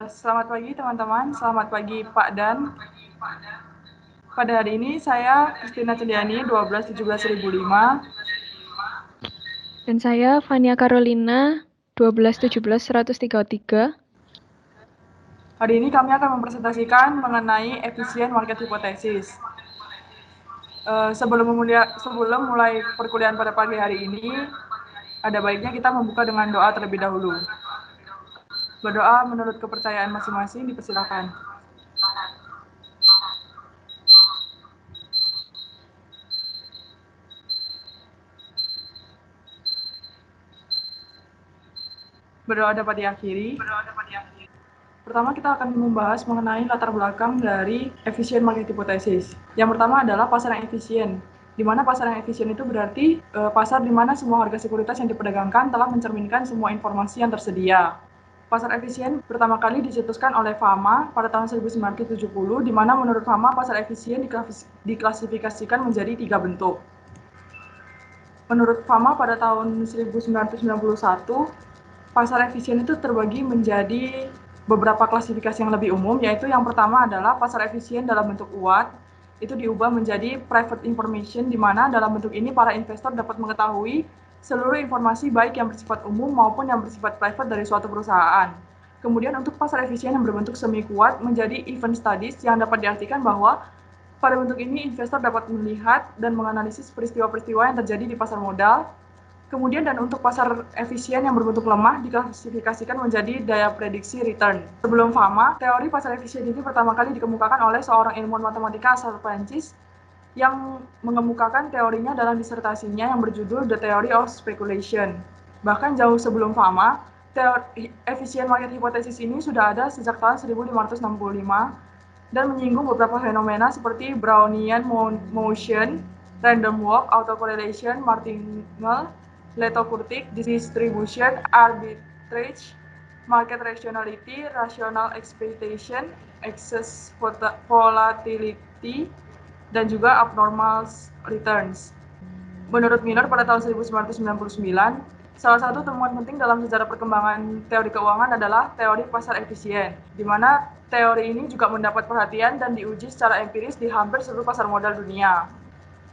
Selamat pagi teman-teman, selamat pagi Pak Dan. Pada hari ini saya Kristina Cediani, 12-17-1005. Dan saya Fania Carolina, 12-17-133. Hari ini kami akan mempresentasikan mengenai efisien market hipotesis. Sebelum mulai perkuliahan pada pagi hari ini, ada baiknya kita membuka dengan doa terlebih dahulu. Berdoa menurut kepercayaan masing-masing, dipersilakan. Berdoa dapat diakhiri. Pertama kita akan membahas mengenai latar belakang dari efisien market hipotesis. Yang pertama adalah pasar yang efisien. Di mana pasar yang efisien itu berarti pasar di mana semua harga sekuritas yang diperdagangkan telah mencerminkan semua informasi yang tersedia. Pasar efisien pertama kali dicetuskan oleh Fama pada tahun 1970, di mana menurut Fama pasar efisien diklasifikasikan menjadi 3 bentuk. Menurut Fama pada tahun 1991, pasar efisien itu terbagi menjadi beberapa klasifikasi yang lebih umum, yaitu yang pertama adalah pasar efisien dalam bentuk UAT, itu diubah menjadi private information, di mana dalam bentuk ini para investor dapat mengetahui seluruh informasi baik yang bersifat umum maupun yang bersifat private dari suatu perusahaan. Kemudian untuk pasar efisien yang berbentuk semi kuat menjadi event studies, yang dapat diartikan bahwa pada bentuk ini investor dapat melihat dan menganalisis peristiwa-peristiwa yang terjadi di pasar modal. Kemudian dan untuk pasar efisien yang berbentuk lemah diklasifikasikan menjadi daya prediksi return. Sebelum Fama, teori pasar efisien ini pertama kali dikemukakan oleh seorang ilmuwan matematika asal Prancis yang mengemukakan teorinya dalam disertasinya yang berjudul The Theory of Speculation. Bahkan jauh sebelum Fama, teori efisien market hipotesis ini sudah ada sejak tahun 1565 dan menyinggung beberapa fenomena seperti Brownian motion, random walk, autocorrelation, martingale, Leto-Kurtic distribution, arbitrage, market rationality, rational expectation, excess volatility, dan juga abnormal returns. Menurut Miller pada tahun 1999, salah satu temuan penting dalam sejarah perkembangan teori keuangan adalah teori pasar efisien, di mana teori ini juga mendapat perhatian dan diuji secara empiris di hampir seluruh pasar modal dunia.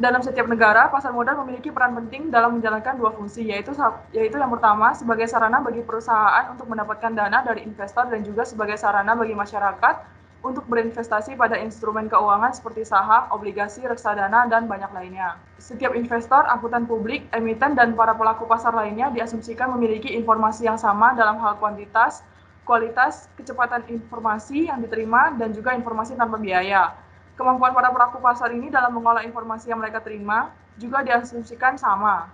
Dalam setiap negara, pasar modal memiliki peran penting dalam menjalankan dua fungsi, yaitu yang pertama sebagai sarana bagi perusahaan untuk mendapatkan dana dari investor dan juga sebagai sarana bagi masyarakat untuk berinvestasi pada instrumen keuangan seperti saham, obligasi, reksadana, dan banyak lainnya. Setiap investor, angkutan publik, emiten, dan para pelaku pasar lainnya diasumsikan memiliki informasi yang sama dalam hal kuantitas, kualitas, kecepatan informasi yang diterima, dan juga informasi tanpa biaya. Kemampuan para pelaku pasar ini dalam mengolah informasi yang mereka terima juga diasumsikan sama.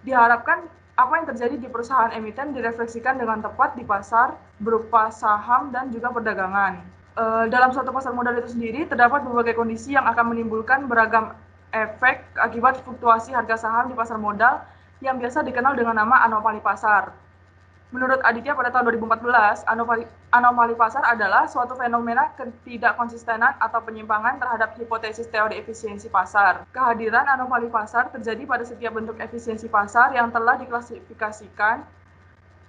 Diharapkan apa yang terjadi di perusahaan emiten direfleksikan dengan tepat di pasar berupa saham dan juga perdagangan. Dalam suatu pasar modal itu sendiri terdapat berbagai kondisi yang akan menimbulkan beragam efek akibat fluktuasi harga saham di pasar modal yang biasa dikenal dengan nama anomali pasar. Menurut Aditya pada tahun 2014, anomali pasar adalah suatu fenomena ketidakkonsistenan atau penyimpangan terhadap hipotesis teori efisiensi pasar. Kehadiran anomali pasar terjadi pada setiap bentuk efisiensi pasar yang telah diklasifikasikan,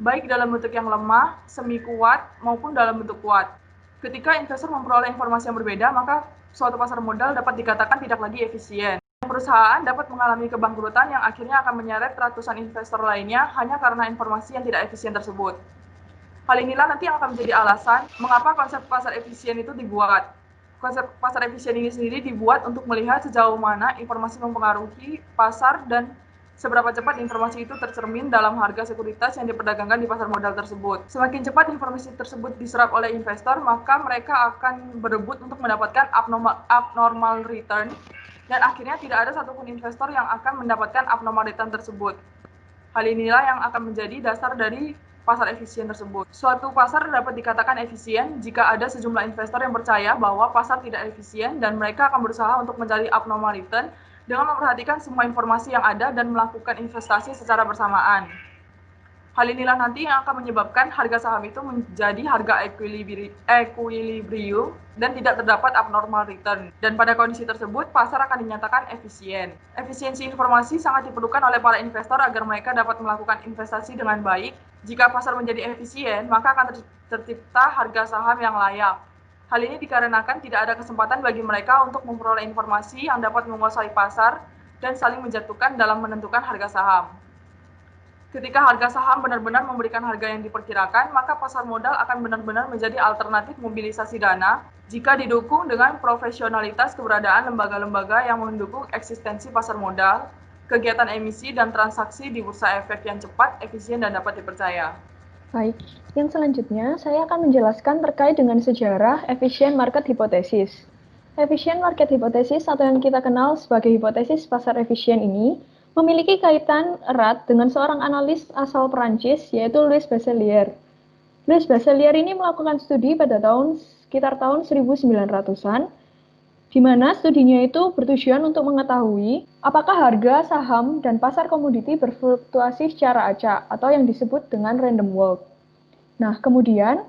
baik dalam bentuk yang lemah, semi kuat, maupun dalam bentuk kuat. Ketika investor memperoleh informasi yang berbeda, maka suatu pasar modal dapat dikatakan tidak lagi efisien. Perusahaan dapat mengalami kebangkrutan yang akhirnya akan menyeret ratusan investor lainnya hanya karena informasi yang tidak efisien tersebut. Hal inilah nanti yang akan menjadi alasan mengapa konsep pasar efisien itu dibuat. Konsep pasar efisien ini sendiri dibuat untuk melihat sejauh mana informasi mempengaruhi pasar dan seberapa cepat informasi itu tercermin dalam harga sekuritas yang diperdagangkan di pasar modal tersebut. Semakin cepat informasi tersebut diserap oleh investor, maka mereka akan berebut untuk mendapatkan abnormal return, dan akhirnya tidak ada satupun investor yang akan mendapatkan abnormal return tersebut. Hal inilah yang akan menjadi dasar dari pasar efisien tersebut. Suatu pasar dapat dikatakan efisien jika ada sejumlah investor yang percaya bahwa pasar tidak efisien dan mereka akan berusaha untuk mencari abnormal return dengan memperhatikan semua informasi yang ada dan melakukan investasi secara bersamaan. Hal inilah nanti yang akan menyebabkan harga saham itu menjadi harga equilibrium dan tidak terdapat abnormal return. Dan pada kondisi tersebut, pasar akan dinyatakan efisien. Efisiensi informasi sangat diperlukan oleh para investor agar mereka dapat melakukan investasi dengan baik Jika pasar menjadi efisien, maka akan tercipta harga saham yang layak. Hal ini dikarenakan tidak ada kesempatan bagi mereka untuk memperoleh informasi yang dapat menguasai pasar dan saling menjatuhkan dalam menentukan harga saham. Ketika harga saham benar-benar memberikan harga yang diperkirakan, maka pasar modal akan benar-benar menjadi alternatif mobilisasi dana jika didukung dengan profesionalitas keberadaan lembaga-lembaga yang mendukung eksistensi pasar modal, kegiatan emisi dan transaksi di bursa efek yang cepat, efisien, dan dapat dipercaya. Baik, yang selanjutnya saya akan menjelaskan terkait dengan sejarah efisien market hypothesis. Efisien market hypothesis atau yang kita kenal sebagai hipotesis pasar efisien ini memiliki kaitan erat dengan seorang analis asal Perancis yaitu Louis Besselier. Louis Besselier ini melakukan studi pada sekitar tahun 1900-an di mana studinya itu bertujuan untuk mengetahui apakah harga saham dan pasar komoditi berfluktuasi secara acak atau yang disebut dengan random walk. Nah, kemudian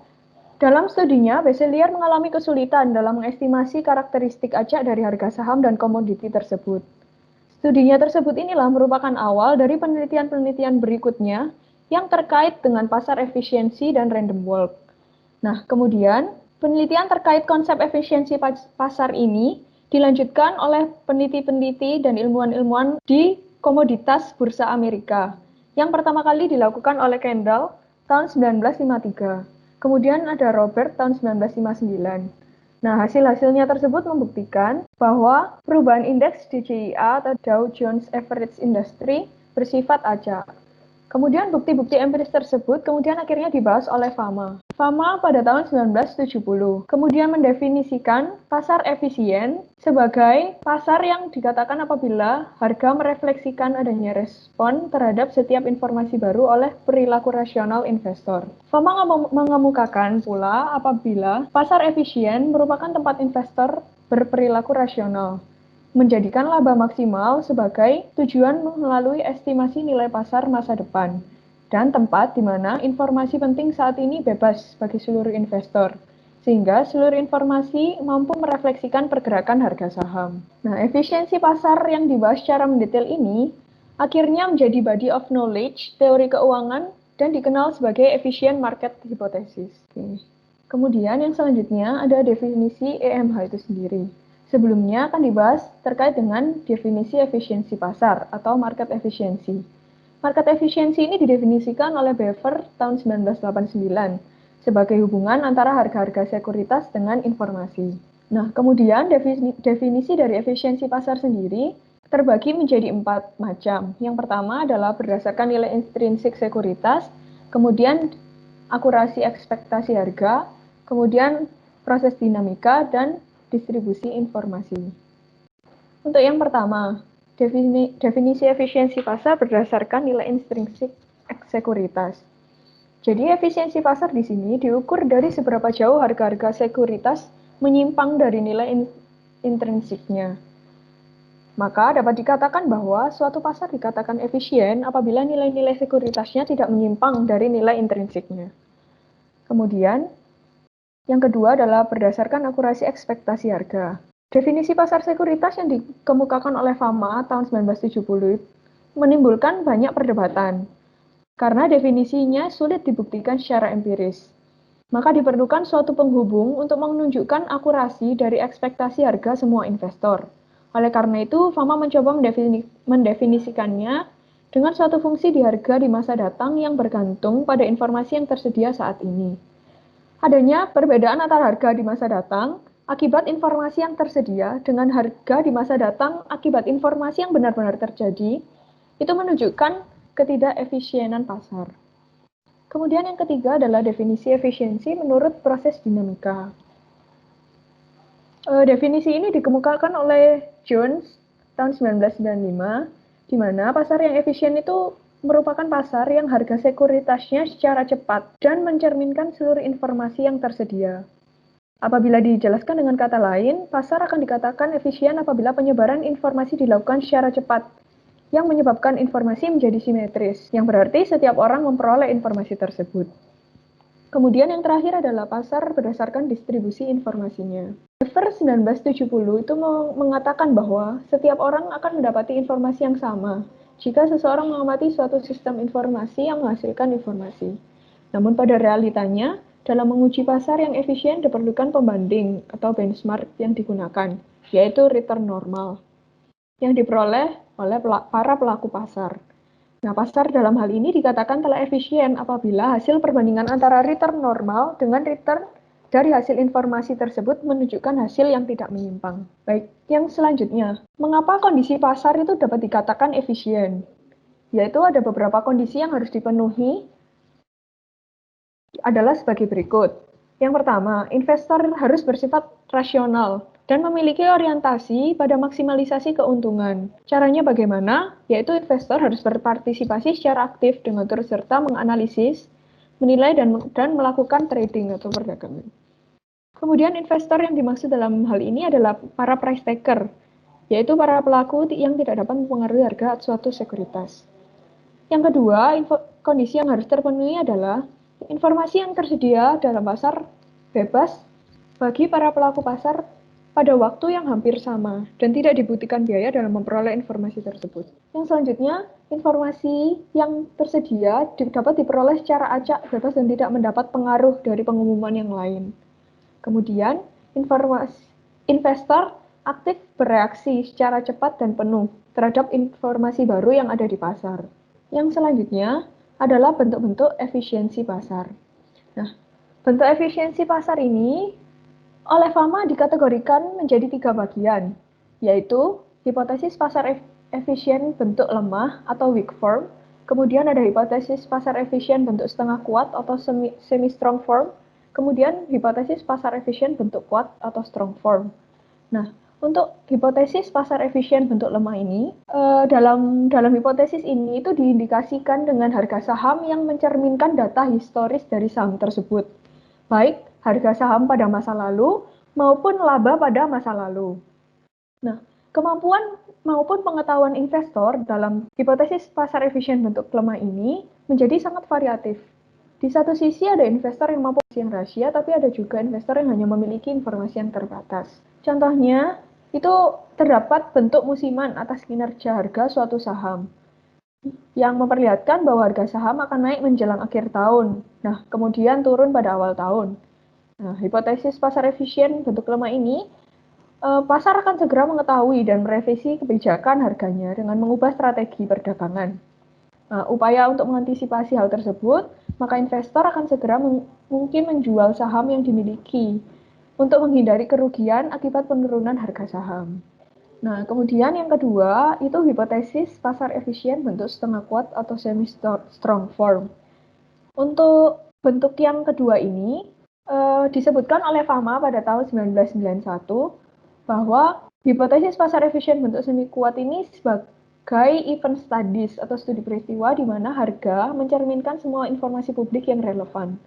dalam studinya, Besselier mengalami kesulitan dalam mengestimasi karakteristik acak dari harga saham dan komoditi tersebut. Studinya tersebut inilah merupakan awal dari penelitian-penelitian berikutnya yang terkait dengan pasar efisiensi dan random walk. Nah, kemudian penelitian terkait konsep efisiensi pasar ini dilanjutkan oleh peneliti-peneliti dan ilmuwan-ilmuwan di komoditas bursa Amerika yang pertama kali dilakukan oleh Kendall tahun 1953. Kemudian ada Robert tahun 1959. Nah, hasil-hasilnya tersebut membuktikan bahwa perubahan indeks DJIA atau Dow Jones Average Industry bersifat acak. Kemudian bukti-bukti empiris tersebut kemudian akhirnya dibahas oleh Fama. Fama pada tahun 1970 kemudian mendefinisikan pasar efisien sebagai pasar yang dikatakan apabila harga merefleksikan adanya respon terhadap setiap informasi baru oleh perilaku rasional investor. Fama mengemukakan pula apabila pasar efisien merupakan tempat investor berperilaku rasional, menjadikan laba maksimal sebagai tujuan melalui estimasi nilai pasar masa depan, dan tempat di mana informasi penting saat ini bebas bagi seluruh investor, sehingga seluruh informasi mampu merefleksikan pergerakan harga saham. Nah, efisiensi pasar yang dibahas secara mendetail ini akhirnya menjadi body of knowledge teori keuangan dan dikenal sebagai efficient market hypothesis. Kemudian yang selanjutnya ada definisi EMH itu sendiri. Sebelumnya akan dibahas terkait dengan definisi efisiensi pasar atau market efficiency. Market efficiency ini didefinisikan oleh Bever tahun 1989 sebagai hubungan antara harga-harga sekuritas dengan informasi. Nah, kemudian definisi dari efisiensi pasar sendiri terbagi menjadi 4 macam. Yang pertama adalah berdasarkan nilai intrinsik sekuritas, kemudian akurasi ekspektasi harga, kemudian proses dinamika, dan distribusi informasi. Untuk yang pertama, definisi efisiensi pasar berdasarkan nilai intrinsik sekuritas. Jadi efisiensi pasar di sini diukur dari seberapa jauh harga-harga sekuritas menyimpang dari nilai intrinsiknya. Maka dapat dikatakan bahwa suatu pasar dikatakan efisien apabila nilai-nilai sekuritasnya tidak menyimpang dari nilai intrinsiknya. Kemudian, yang kedua adalah berdasarkan akurasi ekspektasi harga. Definisi pasar sekuritas yang dikemukakan oleh Fama tahun 1970 menimbulkan banyak perdebatan karena definisinya sulit dibuktikan secara empiris. Maka diperlukan suatu penghubung untuk menunjukkan akurasi dari ekspektasi harga semua investor. Oleh karena itu, Fama mencoba mendefinisikannya dengan suatu fungsi di harga di masa datang yang bergantung pada informasi yang tersedia saat ini. Adanya perbedaan antara harga di masa datang akibat informasi yang tersedia dengan harga di masa datang akibat informasi yang benar-benar terjadi, itu menunjukkan ketidakefisienan pasar. Kemudian yang ketiga adalah definisi efisiensi menurut proses dinamika. Definisi ini dikemukakan oleh Jones tahun 1995, di mana pasar yang efisien itu merupakan pasar yang harga sekuritasnya secara cepat dan mencerminkan seluruh informasi yang tersedia. Apabila dijelaskan dengan kata lain, pasar akan dikatakan efisien apabila penyebaran informasi dilakukan secara cepat, yang menyebabkan informasi menjadi simetris, yang berarti setiap orang memperoleh informasi tersebut. Kemudian yang terakhir adalah pasar berdasarkan distribusi informasinya. Bever 1970 itu mengatakan bahwa setiap orang akan mendapati informasi yang sama. jika seseorang mengamati suatu sistem informasi yang menghasilkan informasi. Namun pada realitanya, dalam menguji pasar yang efisien diperlukan pembanding atau benchmark yang digunakan, yaitu return normal, yang diperoleh oleh para pelaku pasar. Nah, pasar dalam hal ini dikatakan telah efisien apabila hasil perbandingan antara return normal dengan return dari hasil informasi tersebut menunjukkan hasil yang tidak menyimpang. Baik, yang selanjutnya, mengapa kondisi pasar itu dapat dikatakan efisien? Yaitu ada beberapa kondisi yang harus dipenuhi adalah sebagai berikut. Yang pertama, investor harus bersifat rasional dan memiliki orientasi pada maksimalisasi keuntungan. Caranya bagaimana? Yaitu investor harus berpartisipasi secara aktif dengan turut serta menganalisis, menilai, dan melakukan trading atau perdagangan. Kemudian investor yang dimaksud dalam hal ini adalah para price taker, yaitu para pelaku yang tidak dapat mempengaruhi harga suatu sekuritas. Yang kedua, kondisi yang harus terpenuhi adalah informasi yang tersedia dalam pasar bebas bagi para pelaku pasar pada waktu yang hampir sama dan tidak dibutuhkan biaya dalam memperoleh informasi tersebut. Yang selanjutnya, informasi yang tersedia dapat diperoleh secara acak, bebas, dan tidak mendapat pengaruh dari pengumuman yang lain. Kemudian, investor aktif bereaksi secara cepat dan penuh terhadap informasi baru yang ada di pasar. Yang selanjutnya adalah bentuk-bentuk efisiensi pasar. Nah, bentuk efisiensi pasar ini oleh Fama dikategorikan menjadi 3 bagian, yaitu hipotesis pasar efisien bentuk lemah atau weak form, kemudian ada hipotesis pasar efisien bentuk setengah kuat atau semi-strong form, kemudian hipotesis pasar efisien bentuk kuat atau strong form. Nah, untuk hipotesis pasar efisien bentuk lemah ini, dalam hipotesis ini itu diindikasikan dengan harga saham yang mencerminkan data historis dari saham tersebut, baik harga saham pada masa lalu maupun laba pada masa lalu. Nah, kemampuan maupun pengetahuan investor dalam hipotesis pasar efisien bentuk lemah ini menjadi sangat variatif. Di satu sisi ada investor yang mampu yang rahasia, tapi ada juga investor yang hanya memiliki informasi yang terbatas. Contohnya, itu terdapat bentuk musiman atas kinerja harga suatu saham yang memperlihatkan bahwa harga saham akan naik menjelang akhir tahun. Nah, kemudian turun pada awal tahun. Nah, hipotesis pasar efisien bentuk lemah ini, pasar akan segera mengetahui dan merevisi kebijakan harganya dengan mengubah strategi perdagangan. Nah, upaya untuk mengantisipasi hal tersebut, maka investor akan segera mungkin menjual saham yang dimiliki untuk menghindari kerugian akibat penurunan harga saham. Nah, kemudian yang kedua itu hipotesis pasar efisien bentuk setengah kuat atau semi-strong form. Untuk bentuk yang kedua ini disebutkan oleh Fama pada tahun 1991 bahwa hipotesis pasar efisien bentuk semi kuat ini sebagai event studies atau studi peristiwa di mana harga mencerminkan semua informasi publik yang relevan.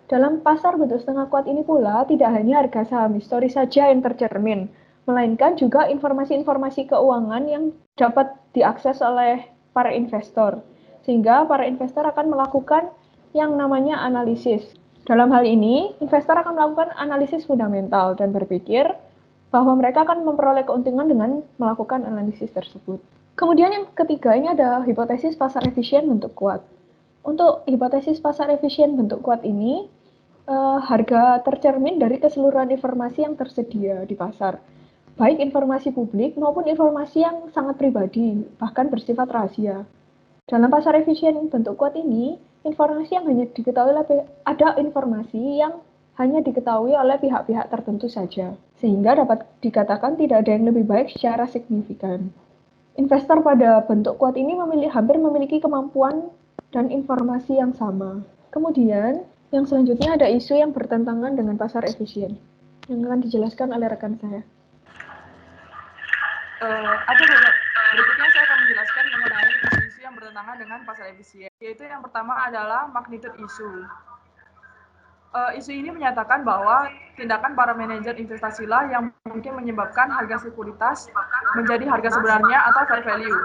Dalam pasar bentuk setengah kuat ini pula, tidak hanya harga saham historis saja yang tercermin, melainkan juga informasi-informasi keuangan yang dapat diakses oleh para investor. Sehingga para investor akan melakukan yang namanya analisis. Dalam hal ini, investor akan melakukan analisis fundamental dan berpikir bahwa mereka akan memperoleh keuntungan dengan melakukan analisis tersebut. Kemudian yang ketiga ini ada hipotesis pasar efisien bentuk kuat. Untuk hipotesis pasar efisien bentuk kuat ini, harga tercermin dari keseluruhan informasi yang tersedia di pasar, baik informasi publik maupun informasi yang sangat pribadi, bahkan bersifat rahasia. Dalam pasar efisien bentuk kuat ini, informasi yang hanya diketahui ada informasi yang hanya diketahui oleh pihak-pihak tertentu saja, sehingga dapat dikatakan tidak ada yang lebih baik secara signifikan. Investor pada bentuk kuat ini hampir memiliki kemampuan dan informasi yang sama. Kemudian, yang selanjutnya ada isu yang bertentangan dengan pasar efisien, yang akan dijelaskan oleh rekan saya. Berikutnya saya akan menjelaskan mengenai isu yang bertentangan dengan pasar efisien, yaitu yang pertama adalah magnitude isu. Isu ini menyatakan bahwa tindakan para manajer investasilah yang mungkin menyebabkan harga sekuritas menjadi harga sebenarnya atau fair value.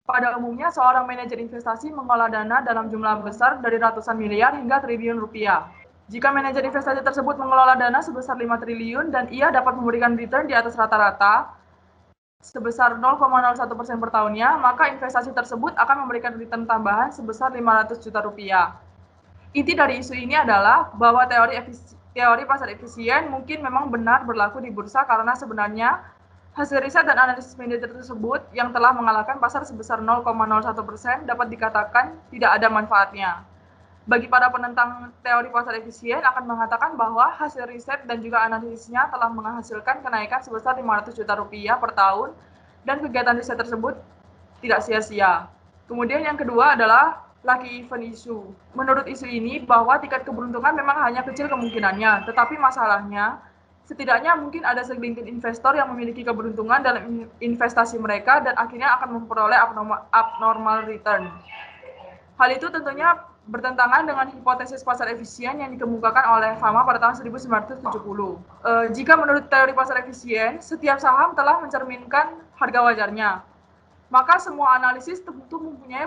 Pada umumnya, seorang manajer investasi mengolah dana dalam jumlah besar dari ratusan miliar hingga triliun rupiah. Jika manajer investasi tersebut mengelola dana sebesar 5 triliun dan ia dapat memberikan return di atas rata-rata, sebesar 0,01% per tahunnya, maka investasi tersebut akan memberikan return tambahan sebesar 500 juta rupiah. Inti dari isu ini adalah bahwa teori pasar efisien mungkin memang benar berlaku di bursa karena sebenarnya hasil riset dan analisis manajer tersebut yang telah mengalahkan pasar sebesar 0,01% dapat dikatakan tidak ada manfaatnya. Bagi para penentang teori pasar efisien akan mengatakan bahwa hasil riset dan juga analisisnya telah menghasilkan kenaikan sebesar 500 juta rupiah per tahun dan kegiatan riset tersebut tidak sia-sia. Kemudian yang kedua adalah lucky event issue. Menurut isu ini bahwa tingkat keberuntungan memang hanya kecil kemungkinannya, tetapi masalahnya setidaknya mungkin ada segelintir investor yang memiliki keberuntungan dalam investasi mereka dan akhirnya akan memperoleh abnormal return. Hal itu tentunya bertentangan dengan hipotesis pasar efisien yang dikemukakan oleh Fama pada tahun 1970. Jika menurut teori pasar efisien, setiap saham telah mencerminkan harga wajarnya, maka semua analisis tentu mempunyai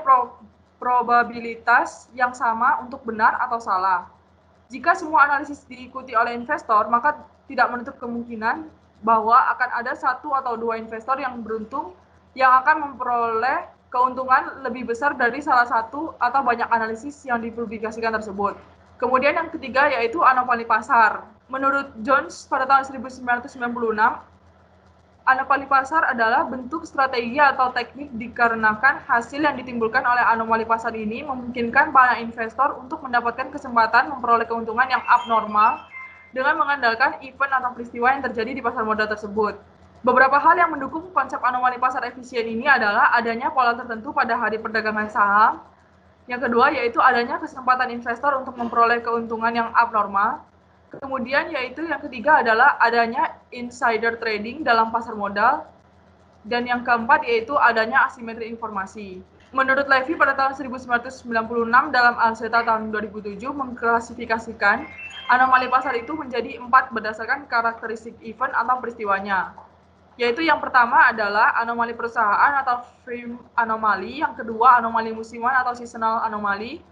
probabilitas yang sama untuk benar atau salah. Jika semua analisis diikuti oleh investor, maka tidak menutup kemungkinan bahwa akan ada satu atau dua investor yang beruntung yang akan memperoleh keuntungan lebih besar dari salah satu atau banyak analisis yang dipublikasikan tersebut. Kemudian yang ketiga yaitu anomali pasar. Menurut Jones pada tahun 1996, anomali pasar adalah bentuk strategi atau teknik dikarenakan hasil yang ditimbulkan oleh anomali pasar ini memungkinkan para investor untuk mendapatkan kesempatan memperoleh keuntungan yang abnormal dengan mengandalkan event atau peristiwa yang terjadi di pasar modal tersebut. Beberapa hal yang mendukung konsep anomali pasar efisien ini adalah adanya pola tertentu pada hari perdagangan saham. Yang kedua yaitu adanya kesempatan investor untuk memperoleh keuntungan yang abnormal. Kemudian yaitu yang ketiga adalah adanya insider trading dalam pasar modal. Dan yang keempat yaitu adanya asimetri informasi. Menurut Levy pada tahun 1996 dalam Alzeta tahun 2007 mengklasifikasikan anomali pasar itu menjadi 4 berdasarkan karakteristik event atau peristiwanya. Yaitu yang pertama adalah anomali perusahaan atau firm anomali, yang kedua anomali musiman atau seasonal anomali,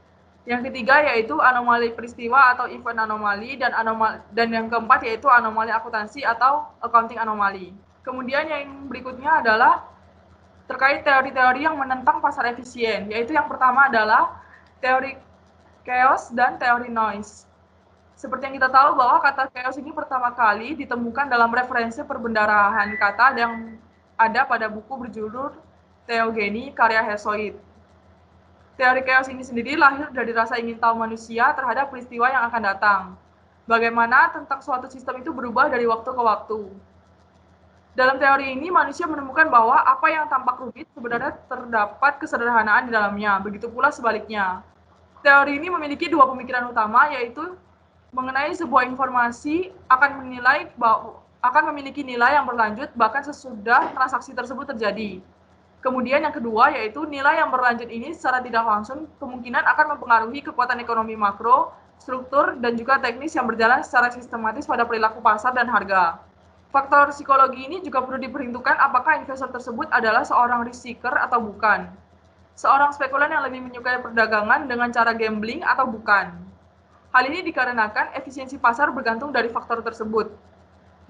yang ketiga yaitu anomali peristiwa atau event anomali, dan yang keempat yaitu anomali akuntansi atau accounting anomali. Kemudian yang berikutnya adalah terkait teori-teori yang menentang pasar efisien, yaitu yang pertama adalah teori chaos dan teori noise. Seperti yang kita tahu bahwa kata chaos ini pertama kali ditemukan dalam referensi perbendarahan kata yang ada pada buku berjudul Theogony karya Hesiod. Teori chaos ini sendiri lahir dari rasa ingin tahu manusia terhadap peristiwa yang akan datang. Bagaimana tentang suatu sistem itu berubah dari waktu ke waktu. Dalam teori ini, manusia menemukan bahwa apa yang tampak rumit sebenarnya terdapat kesederhanaan di dalamnya. Begitu pula sebaliknya. Teori ini memiliki dua pemikiran utama, yaitu mengenai sebuah informasi akan memiliki nilai yang berlanjut bahkan sesudah transaksi tersebut terjadi. Kemudian yang kedua yaitu nilai yang berlanjut ini secara tidak langsung kemungkinan akan mempengaruhi kekuatan ekonomi makro, struktur, dan juga teknis yang berjalan secara sistematis pada perilaku pasar dan harga. Faktor psikologi ini juga perlu diperhitungkan apakah investor tersebut adalah seorang risk seeker atau bukan. Seorang spekulan yang lebih menyukai perdagangan dengan cara gambling atau bukan. Hal ini dikarenakan efisiensi pasar bergantung dari faktor tersebut.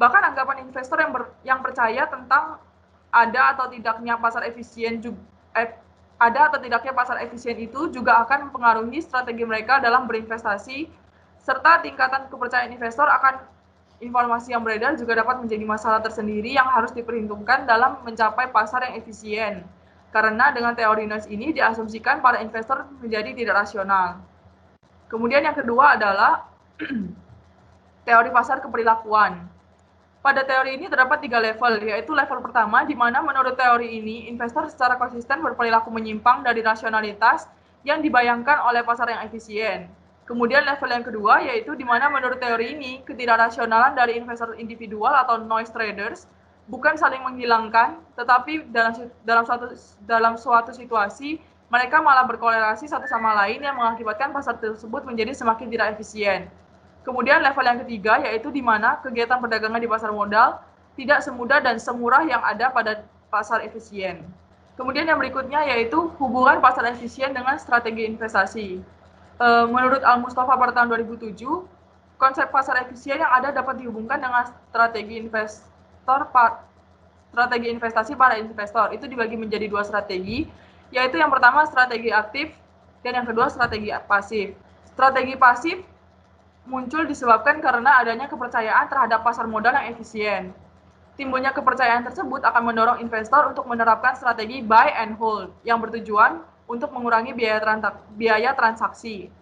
Bahkan anggapan investor yang percaya tentang ada atau tidaknya pasar efisien itu juga akan mempengaruhi strategi mereka dalam berinvestasi, serta tingkatan kepercayaan investor akan informasi yang beredar juga dapat menjadi masalah tersendiri yang harus diperhitungkan dalam mencapai pasar yang efisien. Karena dengan teori noise ini diasumsikan para investor menjadi tidak rasional. Kemudian yang kedua adalah teori pasar keperilakuan. Pada teori ini terdapat 3 level, yaitu level pertama di mana menurut teori ini investor secara konsisten berperilaku menyimpang dari rasionalitas yang dibayangkan oleh pasar yang efisien. Kemudian level yang kedua yaitu di mana menurut teori ini ketidakrasionalan dari investor individual atau noise traders bukan saling menghilangkan, tetapi dalam suatu situasi mereka malah berkorelasi satu sama lain yang mengakibatkan pasar tersebut menjadi semakin tidak efisien. Kemudian level yang ketiga yaitu di mana kegiatan perdagangan di pasar modal tidak semudah dan semurah yang ada pada pasar efisien. Kemudian yang berikutnya yaitu hubungan pasar efisien dengan strategi investasi. Menurut Al-Mustafa pada tahun 2007, konsep pasar efisien yang ada dapat dihubungkan dengan strategi investor strategi investasi para investor. Itu dibagi menjadi 2 strategi, yaitu yang pertama strategi aktif dan yang kedua strategi pasif. Strategi pasif muncul disebabkan karena adanya kepercayaan terhadap pasar modal yang efisien. Timbulnya kepercayaan tersebut akan mendorong investor untuk menerapkan strategi buy and hold yang bertujuan untuk mengurangi biaya transaksi.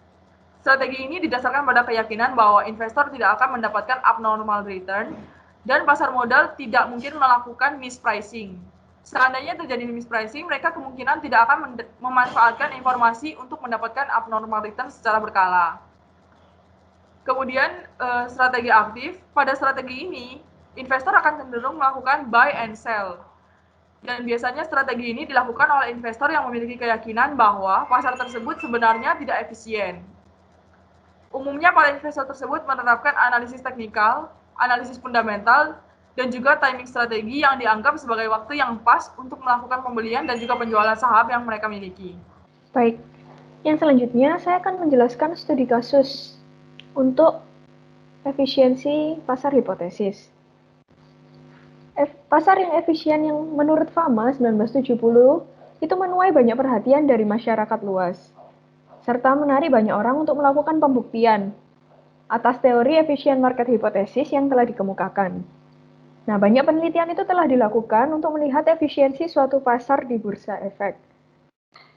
Strategi ini didasarkan pada keyakinan bahwa investor tidak akan mendapatkan abnormal return dan pasar modal tidak mungkin melakukan mispricing. Seandainya terjadi mispricing, mereka kemungkinan tidak akan memanfaatkan informasi untuk mendapatkan abnormal return secara berkala. Kemudian strategi aktif, pada strategi ini investor akan cenderung melakukan buy and sell. Dan biasanya strategi ini dilakukan oleh investor yang memiliki keyakinan bahwa pasar tersebut sebenarnya tidak efisien. Umumnya para investor tersebut menerapkan analisis teknikal, analisis fundamental, dan juga timing strategi yang dianggap sebagai waktu yang pas untuk melakukan pembelian dan juga penjualan saham yang mereka miliki. Baik, yang selanjutnya saya akan menjelaskan studi kasus untuk efisiensi pasar hipotesis. Pasar yang efisien yang menurut Fama 1970 itu menuai banyak perhatian dari masyarakat luas, serta menarik banyak orang untuk melakukan pembuktian atas teori efisien market hipotesis yang telah dikemukakan. Nah, banyak penelitian itu telah dilakukan untuk melihat efisiensi suatu pasar di bursa efek.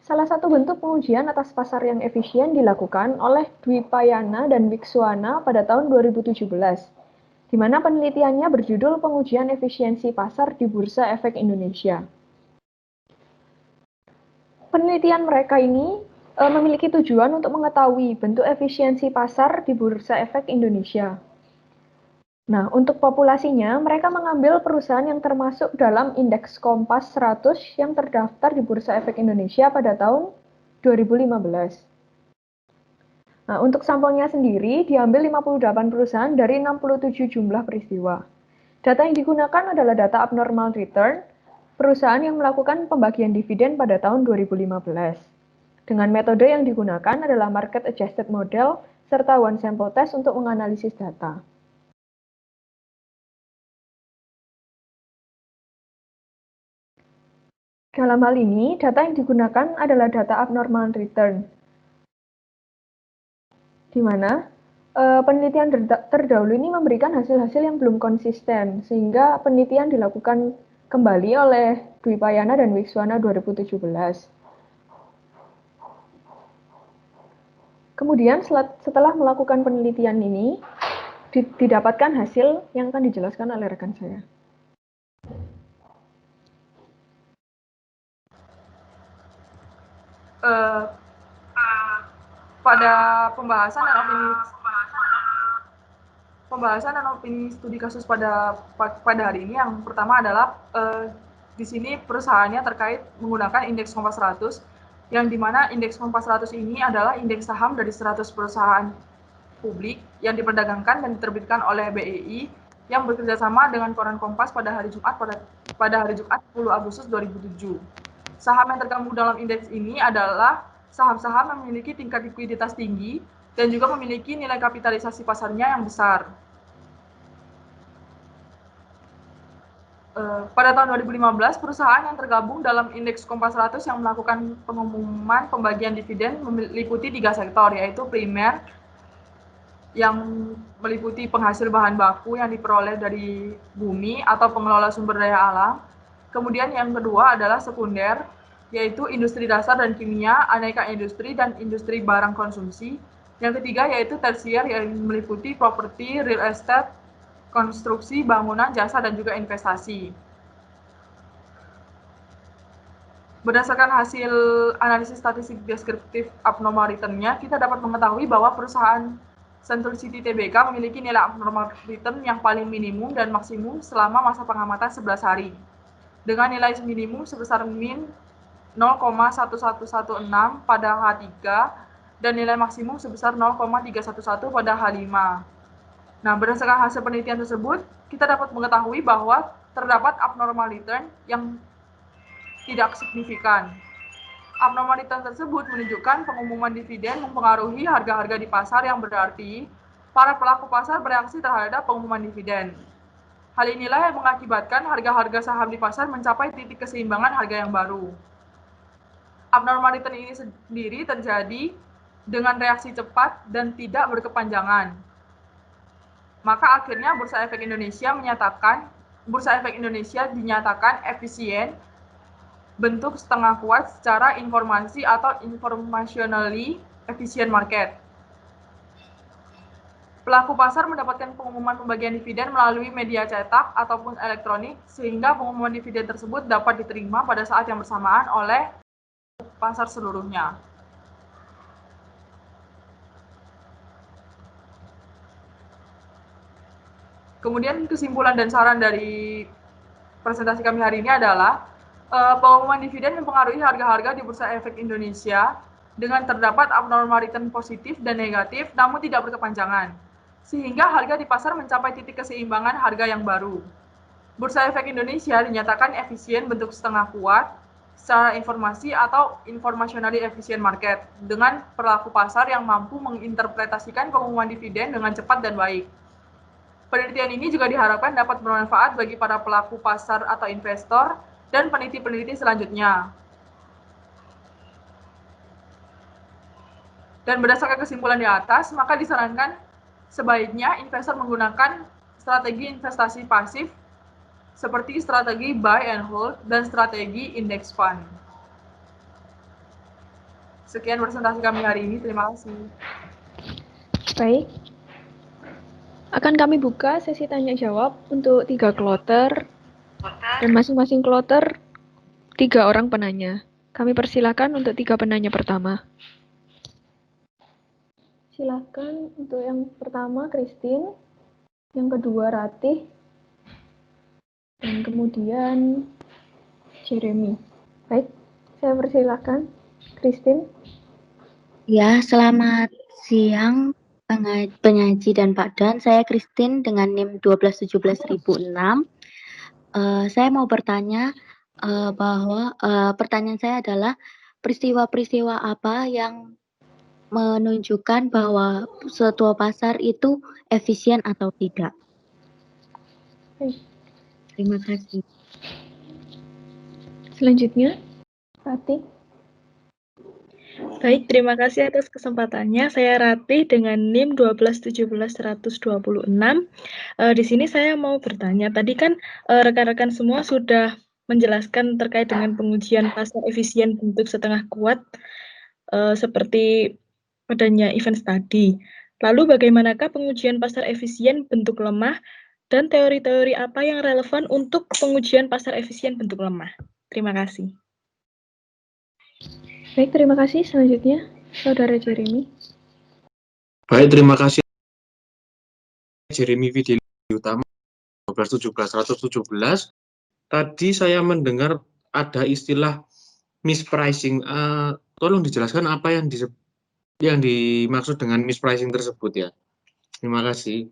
Salah satu bentuk pengujian atas pasar yang efisien dilakukan oleh Dwipayana dan Wikswana pada tahun 2017. Di mana penelitiannya berjudul Pengujian Efisiensi Pasar di Bursa Efek Indonesia. Penelitian mereka ini memiliki tujuan untuk mengetahui bentuk efisiensi pasar di Bursa Efek Indonesia. Nah, untuk populasinya, mereka mengambil perusahaan yang termasuk dalam indeks Kompas 100 yang terdaftar di Bursa Efek Indonesia pada tahun 2015. Nah, untuk sampelnya sendiri diambil 58 perusahaan dari 67 jumlah peristiwa. Data yang digunakan adalah data abnormal return perusahaan yang melakukan pembagian dividen pada tahun 2015. Dengan metode yang digunakan adalah market adjusted model serta one sample test untuk menganalisis data. Dalam hal ini, data yang digunakan adalah data abnormal return, di mana penelitian terdahulu ini memberikan hasil-hasil yang belum konsisten, sehingga penelitian dilakukan kembali oleh Dwipayana dan Wikswana 2017. Kemudian setelah melakukan penelitian ini, didapatkan hasil yang akan dijelaskan oleh rekan saya. Pada pembahasan dan opini studi kasus pada hari ini, yang pertama adalah di sini perusahaannya terkait menggunakan indeks Kompas 100, yang dimana indeks Kompas 100 ini adalah indeks saham dari 100 perusahaan publik yang diperdagangkan dan diterbitkan oleh BEI yang bekerjasama dengan Koran Kompas pada hari Jumat 10 Agustus 2007. Saham yang tergabung dalam indeks ini adalah saham-saham yang memiliki tingkat likuiditas tinggi dan juga memiliki nilai kapitalisasi pasarnya yang besar. Pada tahun 2015, perusahaan yang tergabung dalam indeks Kompas 100 yang melakukan pengumuman pembagian dividen meliputi 3 sektor, yaitu primer, yang meliputi penghasil bahan baku yang diperoleh dari bumi atau pengelola sumber daya alam. Kemudian yang kedua adalah sekunder, yaitu industri dasar dan kimia, aneka industri, dan industri barang konsumsi. Yang ketiga yaitu tersier, yang meliputi properti, real estate, konstruksi, bangunan, jasa, dan juga investasi. Berdasarkan hasil analisis statistik deskriptif abnormal return-nya, kita dapat mengetahui bahwa perusahaan Sentul City Tbk memiliki nilai abnormal return yang paling minimum dan maksimum selama masa pengamatan 11 hari. Dengan nilai minimum sebesar min 0,1116 pada H3 dan nilai maksimum sebesar 0,311 pada H5. Nah, berdasarkan hasil penelitian tersebut, kita dapat mengetahui bahwa terdapat abnormal return yang tidak signifikan. Abnormal return tersebut menunjukkan pengumuman dividen mempengaruhi harga-harga di pasar, yang berarti para pelaku pasar bereaksi terhadap pengumuman dividen. Hal inilah yang mengakibatkan harga-harga saham di pasar mencapai titik keseimbangan harga yang baru. Abnormal return ini sendiri terjadi dengan reaksi cepat dan tidak berkepanjangan. Maka akhirnya Bursa Efek Indonesia dinyatakan efisien bentuk setengah kuat secara informasi atau informationally efficient market. Pelaku pasar mendapatkan pengumuman pembagian dividen melalui media cetak ataupun elektronik, sehingga pengumuman dividen tersebut dapat diterima pada saat yang bersamaan oleh pasar seluruhnya. Kemudian kesimpulan dan saran dari presentasi kami hari ini adalah pengumuman dividen mempengaruhi harga-harga di Bursa Efek Indonesia dengan terdapat abnormal return positif dan negatif namun tidak berkepanjangan, sehingga harga di pasar mencapai titik keseimbangan harga yang baru. Bursa Efek Indonesia dinyatakan efisien bentuk setengah kuat secara informasi atau informationally efficient market dengan pelaku pasar yang mampu menginterpretasikan pengumuman dividen dengan cepat dan baik. Penelitian ini juga diharapkan dapat bermanfaat bagi para pelaku pasar atau investor dan peneliti-peneliti selanjutnya. Dan berdasarkan kesimpulan di atas, maka disarankan sebaiknya investor menggunakan strategi investasi pasif seperti strategi buy and hold dan strategi index fund. Sekian presentasi kami hari ini, terima kasih. Baik, akan kami buka sesi tanya jawab untuk 3 kloter dan masing-masing kloter 3 orang penanya. Kami persilakan untuk 3 penanya pertama. Silakan untuk yang pertama Christine, yang kedua Ratih, dan kemudian Jeremy. Baik, saya persilakan Christine. Ya, selamat siang penyaji dan Pak Dan. Saya Christine dengan NIM 1217006. Saya mau bertanya bahwa pertanyaan saya adalah peristiwa-peristiwa apa yang menunjukkan bahwa suatu pasar itu efisien atau tidak. Baik. Terima kasih. Selanjutnya, Ratih. Baik, terima kasih atas kesempatannya. Saya Ratih dengan NIM 1217126. Di sini saya mau bertanya, tadi kan rekan-rekan semua sudah menjelaskan terkait dengan pengujian pasar efisien bentuk setengah kuat seperti adanya event study. Lalu bagaimanakah pengujian pasar efisien bentuk lemah dan teori-teori apa yang relevan untuk pengujian pasar efisien bentuk lemah? Terima kasih. Baik, terima kasih. Selanjutnya, Saudara Jeremy. Baik, terima kasih. Jeremy Vidili Utama 1217117. Tadi saya mendengar ada istilah mispricing. Tolong dijelaskan apa yang dimaksud dengan mispricing tersebut ya. Terima kasih.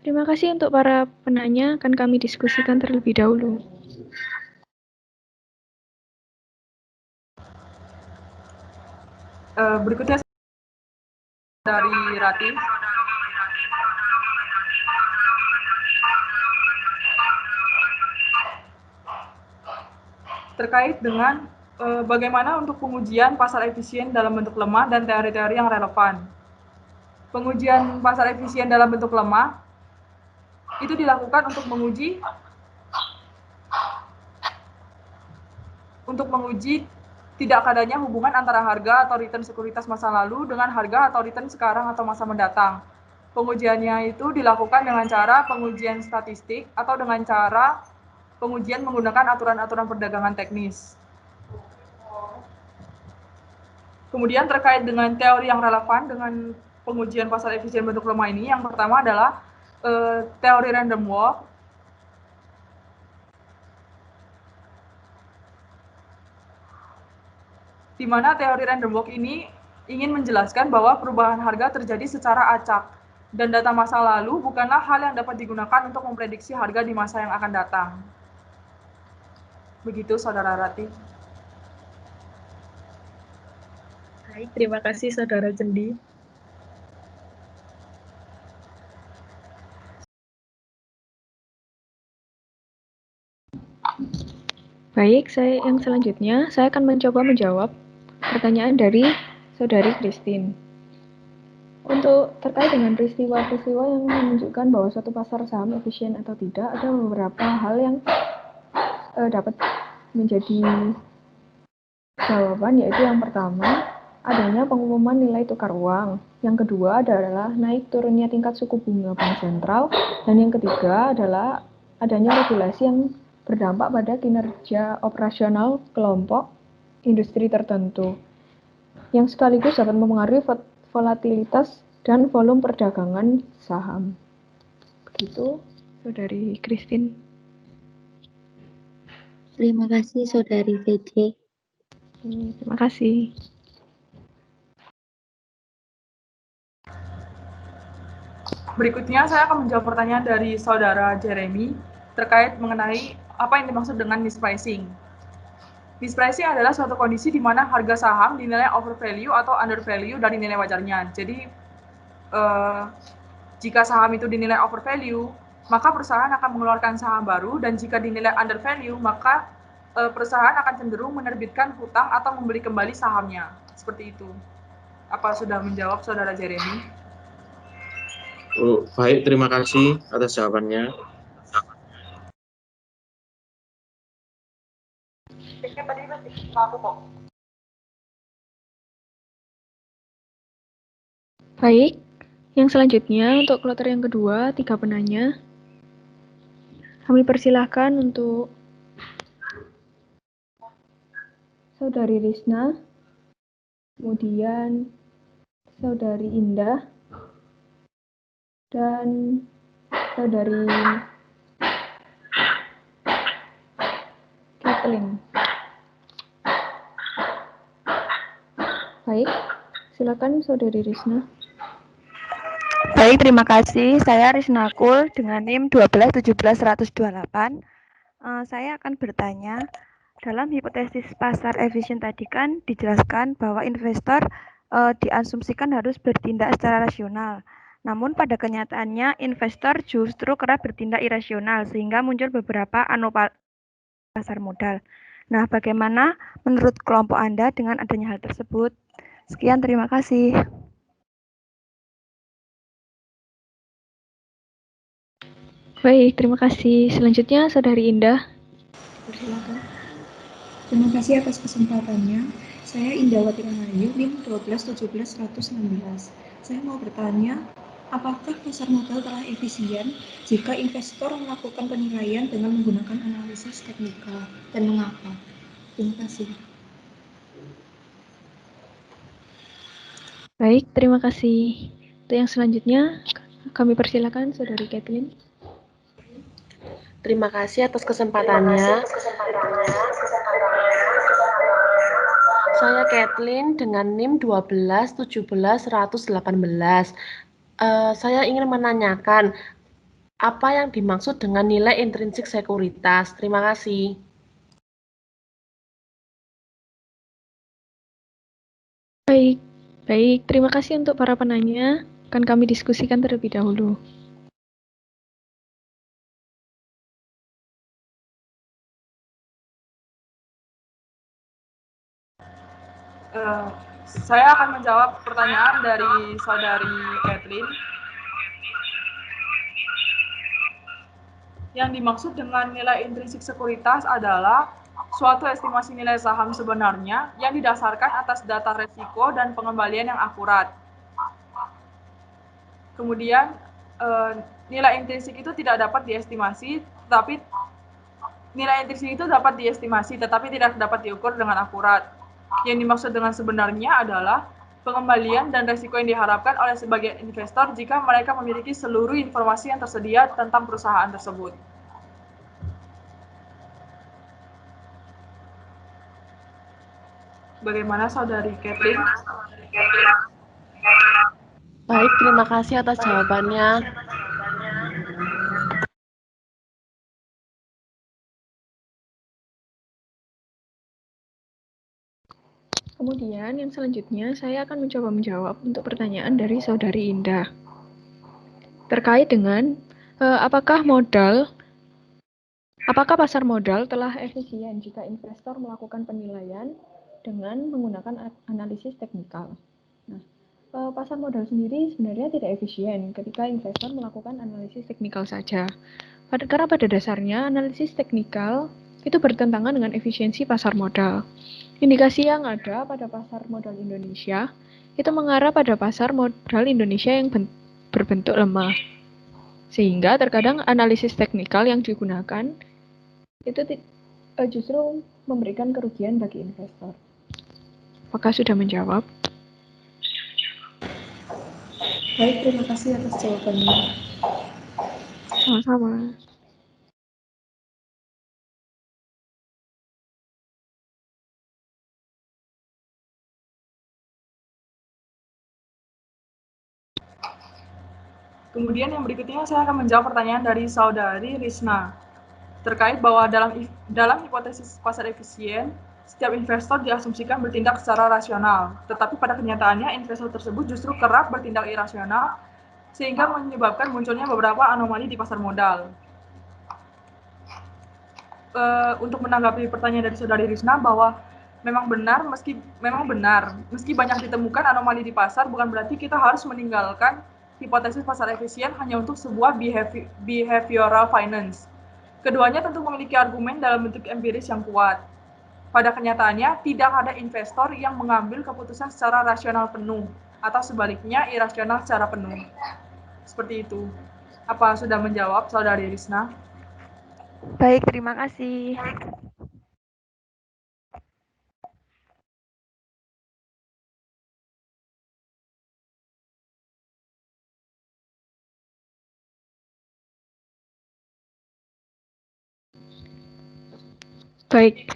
Terima kasih untuk para penanya, akan kami diskusikan terlebih dahulu. Berikutnya dari Ratih. Terkait dengan bagaimana untuk pengujian pasar efisien dalam bentuk lemah dan teori-teori yang relevan. Pengujian pasar efisien dalam bentuk lemah itu dilakukan untuk menguji tidak adanya hubungan antara harga atau return sekuritas masa lalu dengan harga atau return sekarang atau masa mendatang. Pengujiannya itu dilakukan dengan cara pengujian statistik atau dengan cara pengujian menggunakan aturan-aturan perdagangan teknis. Kemudian terkait dengan teori yang relevan dengan pengujian pasar efisien bentuk lemah ini, yang pertama adalah teori random walk. Di mana teori random walk ini ingin menjelaskan bahwa perubahan harga terjadi secara acak dan data masa lalu bukanlah hal yang dapat digunakan untuk memprediksi harga di masa yang akan datang. Begitu, Saudara Ratih. Baik, terima kasih Saudara Cendi. Baik, yang selanjutnya saya akan mencoba menjawab pertanyaan dari Saudari Christine. Untuk terkait dengan peristiwa-peristiwa yang menunjukkan bahwa suatu pasar saham efisien atau tidak, ada beberapa hal yang dapat menjadi jawaban, yaitu yang pertama, adanya pengumuman nilai tukar uang. Yang kedua adalah naik turunnya tingkat suku bunga bank sentral. Dan yang ketiga adalah adanya regulasi yang berdampak pada kinerja operasional kelompok industri tertentu, yang sekaligus dapat mempengaruhi volatilitas dan volume perdagangan saham. Begitu, Saudari Christine. Terima kasih, Saudari VJ. Terima kasih. Berikutnya saya akan menjawab pertanyaan dari Saudara Jeremy terkait mengenai apa yang dimaksud dengan mispricing. Mispricing adalah suatu kondisi di mana harga saham dinilai overvalue atau undervalue dari nilai wajarnya. Jadi, jika saham itu dinilai overvalue, maka perusahaan akan mengeluarkan saham baru, dan jika dinilai undervalue, maka perusahaan akan cenderung menerbitkan hutang atau membeli kembali sahamnya. Seperti itu. Apa sudah menjawab Saudara Jeremy? Oh, baik, terima kasih atas jawabannya. Baik, yang selanjutnya untuk kloter yang kedua, 3 penanya. Kami persilahkan untuk Saudari Risna, kemudian Saudari Indah, dan Saudari Kathleen. Baik, silakan Saudari Risna. Baik, terima kasih. Saya Risna Kul dengan NIM 1217128. Saya akan bertanya, dalam hipotesis pasar efisien tadi kan dijelaskan bahwa investor diasumsikan harus bertindak secara rasional. Namun pada kenyataannya investor justru kerap bertindak irasional sehingga muncul beberapa anomali pasar modal. Nah, bagaimana menurut kelompok Anda dengan adanya hal tersebut? Sekian, terima kasih. Baik, terima kasih. Selanjutnya Saudari Indah. Silakan. Terima kasih atas kesempatannya. Saya Indawati Rahayu, NIM 1217116. Saya mau bertanya, apakah pasar modal telah efisien jika investor melakukan penilaian dengan menggunakan analisis teknikal, dan mengapa? Terima kasih. Baik, terima kasih. Untuk yang selanjutnya, kami persilakan Saudari Kathleen. Terima kasih atas kesempatannya. Saya Kathleen dengan NIM 1217118. Saya ingin menanyakan apa yang dimaksud dengan nilai intrinsik sekuritas. Terima kasih. Baik, terima kasih untuk para penanya. Akan kami diskusikan terlebih dahulu. Saya akan menjawab pertanyaan dari Saudari Kathleen. Yang dimaksud dengan nilai intrinsik sekuritas adalah suatu estimasi nilai saham sebenarnya yang didasarkan atas data resiko dan pengembalian yang akurat. Kemudian nilai intrinsik itu tidak dapat diestimasi, tetapi nilai intrinsik itu dapat diestimasi tetapi tidak dapat diukur dengan akurat. Yang dimaksud dengan sebenarnya adalah pengembalian dan resiko yang diharapkan oleh sebagian investor jika mereka memiliki seluruh informasi yang tersedia tentang perusahaan tersebut. Bagaimana Saudari Kathleen? Baik, terima kasih atas jawabannya. Kemudian yang selanjutnya saya akan mencoba menjawab untuk pertanyaan dari Saudari Indah. Terkait dengan apakah modal Apakah pasar modal telah efisien jika investor melakukan penilaian dengan menggunakan analisis teknikal? Nah, pasar modal sendiri sebenarnya tidak efisien ketika investor melakukan analisis teknikal saja. Karena pada dasarnya analisis teknikal itu bertentangan dengan efisiensi pasar modal. Indikasi yang ada pada pasar modal Indonesia itu mengarah pada pasar modal Indonesia yang berbentuk lemah. Sehingga terkadang analisis teknikal yang digunakan itu justru memberikan kerugian bagi investor. Apakah sudah menjawab? Baik, terima kasih atas jawabannya. Sama-sama. Kemudian yang berikutnya saya akan menjawab pertanyaan dari saudari Risna terkait bahwa dalam hipotesis pasar efisien, setiap investor diasumsikan bertindak secara rasional, tetapi pada kenyataannya investor tersebut justru kerap bertindak irasional sehingga menyebabkan munculnya beberapa anomali di pasar modal. Untuk menanggapi pertanyaan dari saudari Risna bahwa memang benar meski banyak ditemukan anomali di pasar, bukan berarti kita harus meninggalkan hipotesis pasar efisien hanya untuk sebuah behavioral finance. Keduanya tentu memiliki argumen dalam bentuk empiris yang kuat. Pada kenyataannya, tidak ada investor yang mengambil keputusan secara rasional penuh, atau sebaliknya irasional secara penuh. Seperti itu. Apa sudah menjawab, saudari Risna? Baik, terima kasih. Baik.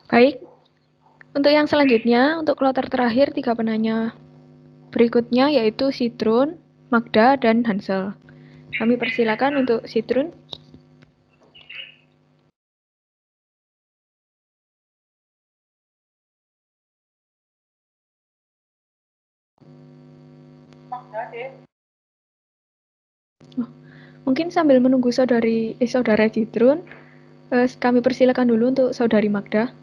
Baik. Untuk yang selanjutnya, untuk kloter terakhir 3 penanya berikutnya yaitu Sitrun, Magda, dan Hansel. Kami persilakan untuk Sitrun. Mungkin sambil menunggu saudara Sitrun, kami persilakan dulu untuk saudari Magda.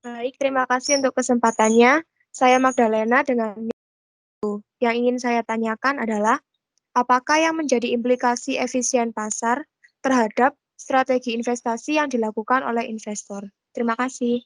Baik, terima kasih untuk kesempatannya. Saya Magdalena dengan yang ingin saya tanyakan adalah apakah yang menjadi implikasi efisien pasar terhadap strategi investasi yang dilakukan oleh investor? Terima kasih.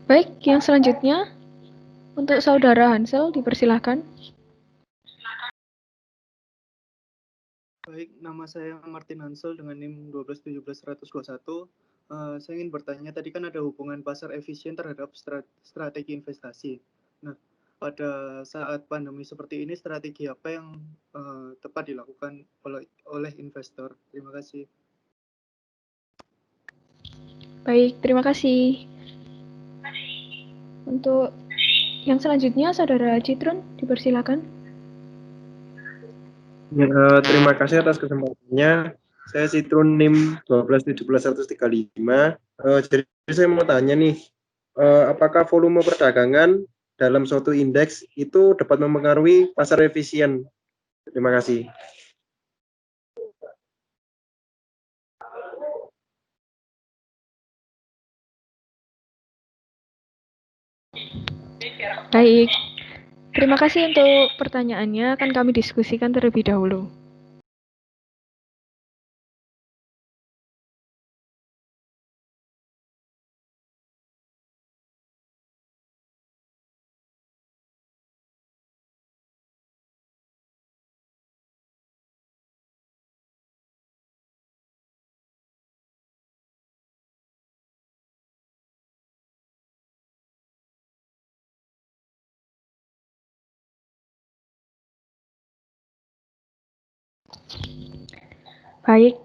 Baik, yang selanjutnya untuk saudara Hansel dipersilahkan. Baik, nama saya Martin Hansel dengan NIM 1217121. Saya ingin bertanya, tadi kan ada hubungan pasar efisien terhadap strategi investasi. Nah, pada saat pandemi seperti ini, strategi apa yang tepat dilakukan oleh investor? Terima kasih. Baik, terima kasih. Untuk yang selanjutnya, saudara Citrun, dipersilakan. Ya, terima kasih atas kesempatannya. Saya Citrun NIM 1217135. Jadi saya mau tanya nih, apakah volume perdagangan dalam suatu indeks itu dapat mempengaruhi pasar efisien? Terima kasih. Baik, terima kasih untuk pertanyaannya. Akan kami diskusikan terlebih dahulu. Baik,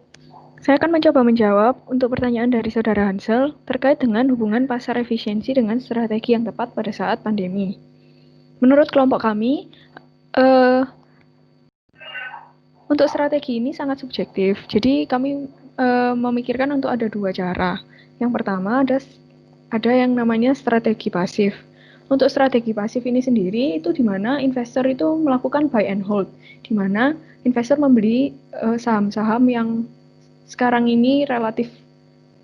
saya akan mencoba menjawab untuk pertanyaan dari Saudara Hansel terkait dengan hubungan pasar efisiensi dengan strategi yang tepat pada saat pandemi. Menurut kelompok kami, untuk strategi ini sangat subjektif. Jadi kami memikirkan untuk ada dua cara. Yang pertama ada yang namanya strategi pasif. Untuk strategi pasif ini sendiri itu di mana investor itu melakukan buy and hold, di mana investor membeli saham-saham yang sekarang ini relatif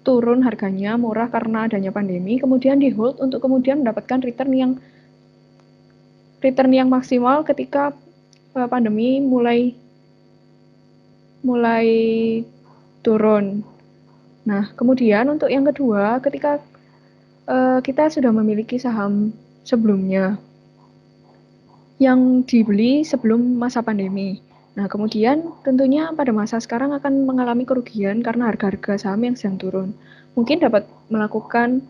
turun harganya, murah karena adanya pandemi, kemudian di hold untuk kemudian mendapatkan return yang maksimal ketika pandemi mulai turun. Nah, kemudian untuk yang kedua, ketika kita sudah memiliki saham sebelumnya yang dibeli sebelum masa pandemi. Nah, kemudian tentunya pada masa sekarang akan mengalami kerugian karena harga-harga saham yang sedang turun. Mungkin dapat melakukan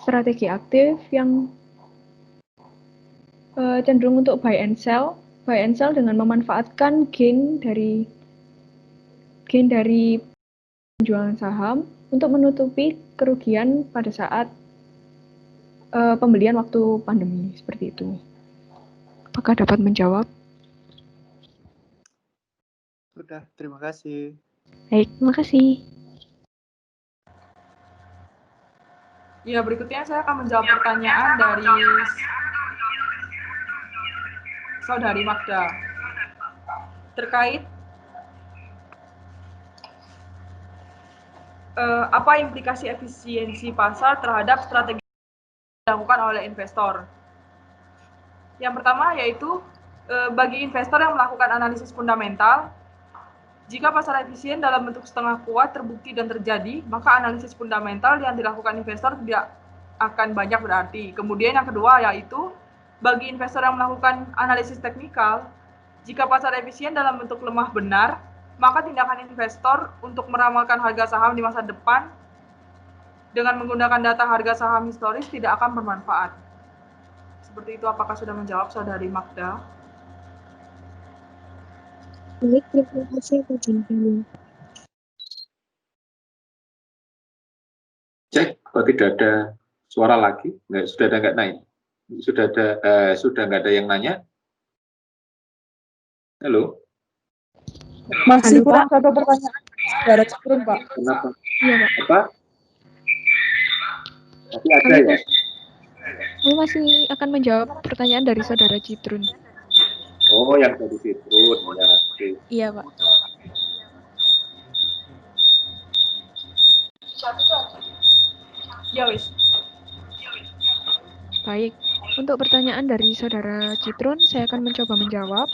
strategi aktif yang cenderung untuk buy and sell dengan memanfaatkan gain dari penjualan saham untuk menutupi kerugian pada saat pembelian waktu pandemi, seperti itu. Apakah dapat menjawab? Sudah, terima kasih. Baik, terima kasih. Ya, berikutnya saya akan menjawab pertanyaan dari Saudari Magda terkait apa implikasi efisiensi pasar terhadap strategi yang dilakukan oleh investor. Yang pertama yaitu bagi investor yang melakukan analisis fundamental, jika pasar efisien dalam bentuk setengah kuat terbukti dan terjadi, maka analisis fundamental yang dilakukan investor tidak akan banyak berarti. Kemudian yang kedua yaitu bagi investor yang melakukan analisis teknikal, jika pasar efisien dalam bentuk lemah benar, maka tindakan investor untuk meramalkan harga saham di masa depan dengan menggunakan data harga saham historis tidak akan bermanfaat. Seperti itu, apakah sudah menjawab Saudari Magda? Baik, terima kasih atas jawabannya. Cek, kok tidak ada suara lagi? Sudah nggak naik? Sudah nggak ada yang nanya? Halo? Masih kurang satu pertanyaan. Saudara Citrun, Pak. Kenapa? Iya, Pak. Apa? Masih ada ya? Kami masih akan menjawab pertanyaan dari Saudara Citrun. Oh, yang dari Citrun. Ya, oke. Iya, Pak. Ya, wis. Baik, untuk pertanyaan dari Saudara Citrun, saya akan mencoba menjawab.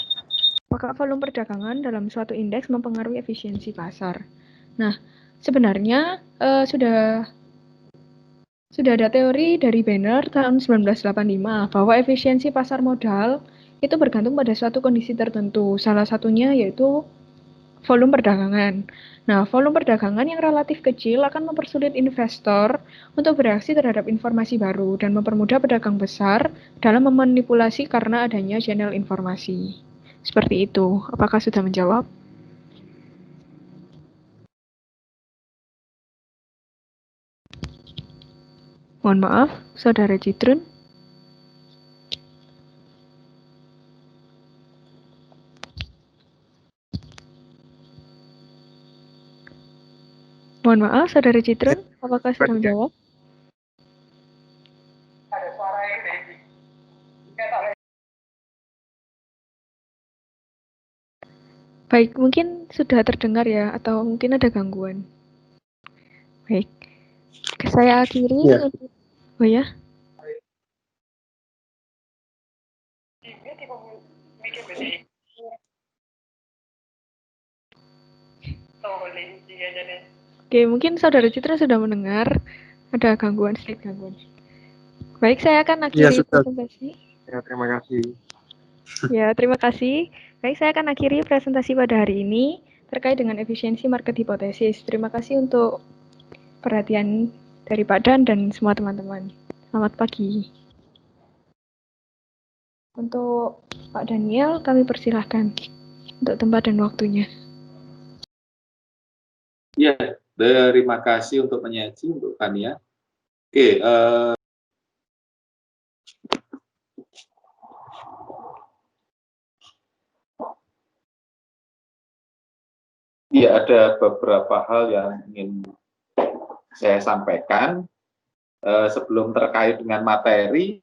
Apakah volume perdagangan dalam suatu indeks mempengaruhi efisiensi pasar? Nah, sebenarnya sudah ada teori dari Banner tahun 1985 bahwa efisiensi pasar modal itu bergantung pada suatu kondisi tertentu. Salah satunya yaitu volume perdagangan. Nah, volume perdagangan yang relatif kecil akan mempersulit investor untuk bereaksi terhadap informasi baru dan mempermudah pedagang besar dalam memanipulasi karena adanya channel informasi. Seperti itu. Apakah sudah menjawab? Mohon maaf, Saudara Citrun. Mohon maaf, Saudara Citrun. Apakah sudah menjawab? Baik, mungkin sudah terdengar ya, atau mungkin ada gangguan. Baik, saya akhiri. Ya. Oh ya? Oke, mungkin Saudara Citra sudah mendengar ada gangguan, sedikit gangguan. Baik, saya akan akhiri presentasi. Ya, terima kasih. Ya, terima kasih. Baik, saya akan akhiri presentasi pada hari ini terkait dengan efisiensi market hipotesis. Terima kasih untuk perhatian dari Pak Dan dan semua teman-teman. Selamat pagi. Untuk Pak Daniel, kami persilahkan untuk tempat dan waktunya. Ya, terima kasih untuk penyaji, untuk Fania. Oke, ya ada beberapa hal yang ingin saya sampaikan. Sebelum terkait dengan materi,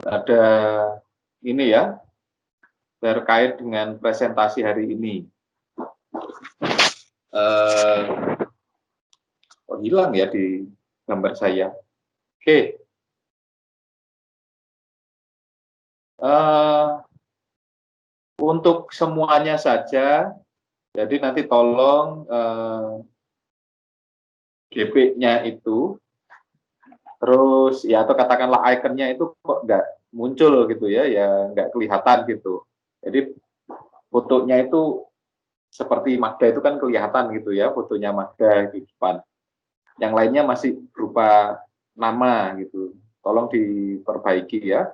ada ini ya, terkait dengan presentasi hari ini. Oh, hilang ya di gambar saya. Oke. Untuk semuanya saja, jadi nanti tolong GP-nya itu, terus ya atau katakanlah ikonnya itu kok nggak muncul gitu ya, ya nggak kelihatan gitu. Jadi fotonya itu seperti Magda itu kan kelihatan gitu ya, fotonya Magda di depan. Yang lainnya masih berupa nama gitu. Tolong diperbaiki ya.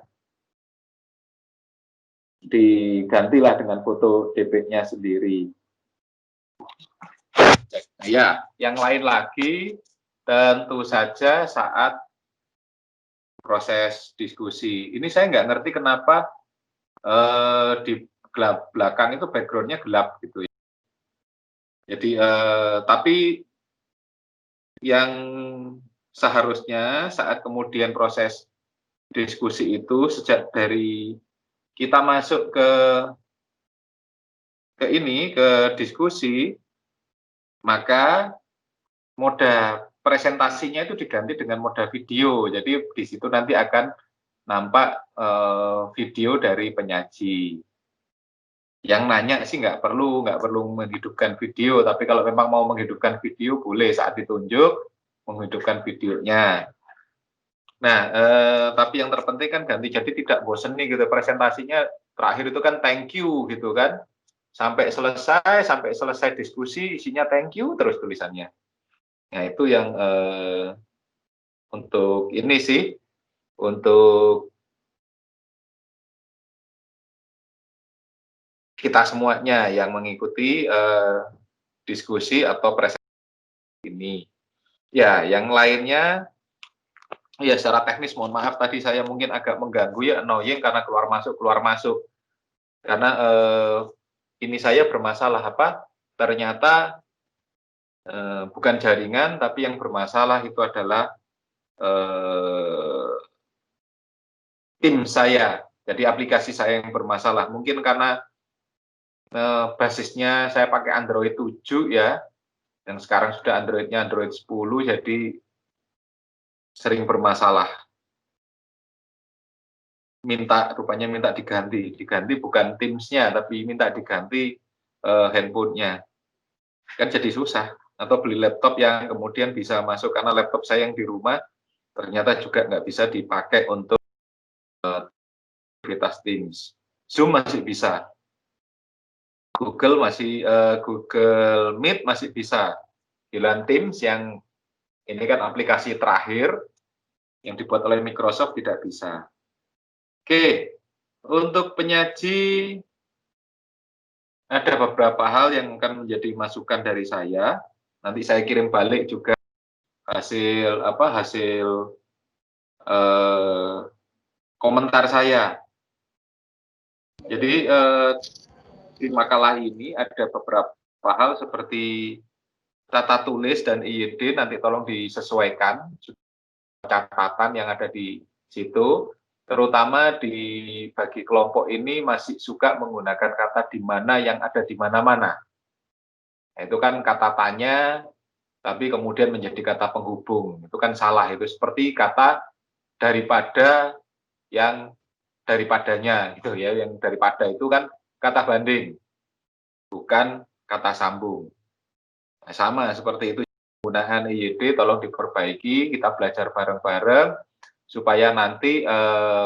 Digantilah dengan foto DP-nya sendiri. Ya, yang lain lagi tentu saja saat proses diskusi. Ini saya nggak ngerti kenapa di belakang itu background-nya gelap gitu ya. Jadi, tapi yang seharusnya saat kemudian proses diskusi itu sejak dari kita masuk ke diskusi, maka moda presentasinya itu diganti dengan moda video. Jadi di situ nanti akan nampak video dari penyaji. Yang nanya sih nggak perlu menghidupkan video, tapi kalau memang mau menghidupkan video boleh saat ditunjuk menghidupkan videonya. Nah, tapi yang terpenting kan ganti, jadi tidak bosen nih gitu presentasinya, terakhir itu kan thank you gitu kan, sampai selesai diskusi isinya thank you terus tulisannya. Nah itu yang untuk ini sih, untuk kita semuanya yang mengikuti diskusi atau presentasi ini. Ya, yang lainnya, ya secara teknis mohon maaf tadi saya mungkin agak mengganggu ya, annoying karena keluar masuk. Karena ini saya bermasalah apa? Ternyata bukan jaringan, tapi yang bermasalah itu adalah tim saya. Jadi aplikasi saya yang bermasalah. Mungkin karena basisnya saya pakai Android 7 ya, yang sekarang sudah Android-nya Android 10, jadi sering bermasalah. Rupanya minta diganti bukan Teams-nya, tapi minta diganti handphonenya. Kan jadi susah. Atau beli laptop yang kemudian bisa masuk, karena laptop saya yang di rumah ternyata juga nggak bisa dipakai untuk aktivitas Teams. Zoom masih bisa. Google Meet masih bisa. Giliran Teams yang ini kan aplikasi terakhir yang dibuat oleh Microsoft tidak bisa. Oke, untuk penyaji ada beberapa hal yang akan menjadi masukan dari saya. Nanti saya kirim balik juga hasil komentar saya. Jadi di makalah ini ada beberapa hal seperti tata tulis dan IYD, nanti tolong disesuaikan catatan yang ada di situ, terutama bagi kelompok ini masih suka menggunakan kata di mana yang ada di mana-mana. Nah, itu kan kata tanya, tapi kemudian menjadi kata penghubung. Itu kan salah, itu seperti kata daripada yang daripadanya gitu ya, yang daripada itu kan kata banding, bukan kata sambung. Nah, sama seperti itu penggunaan IYD tolong diperbaiki, kita belajar bareng-bareng supaya nanti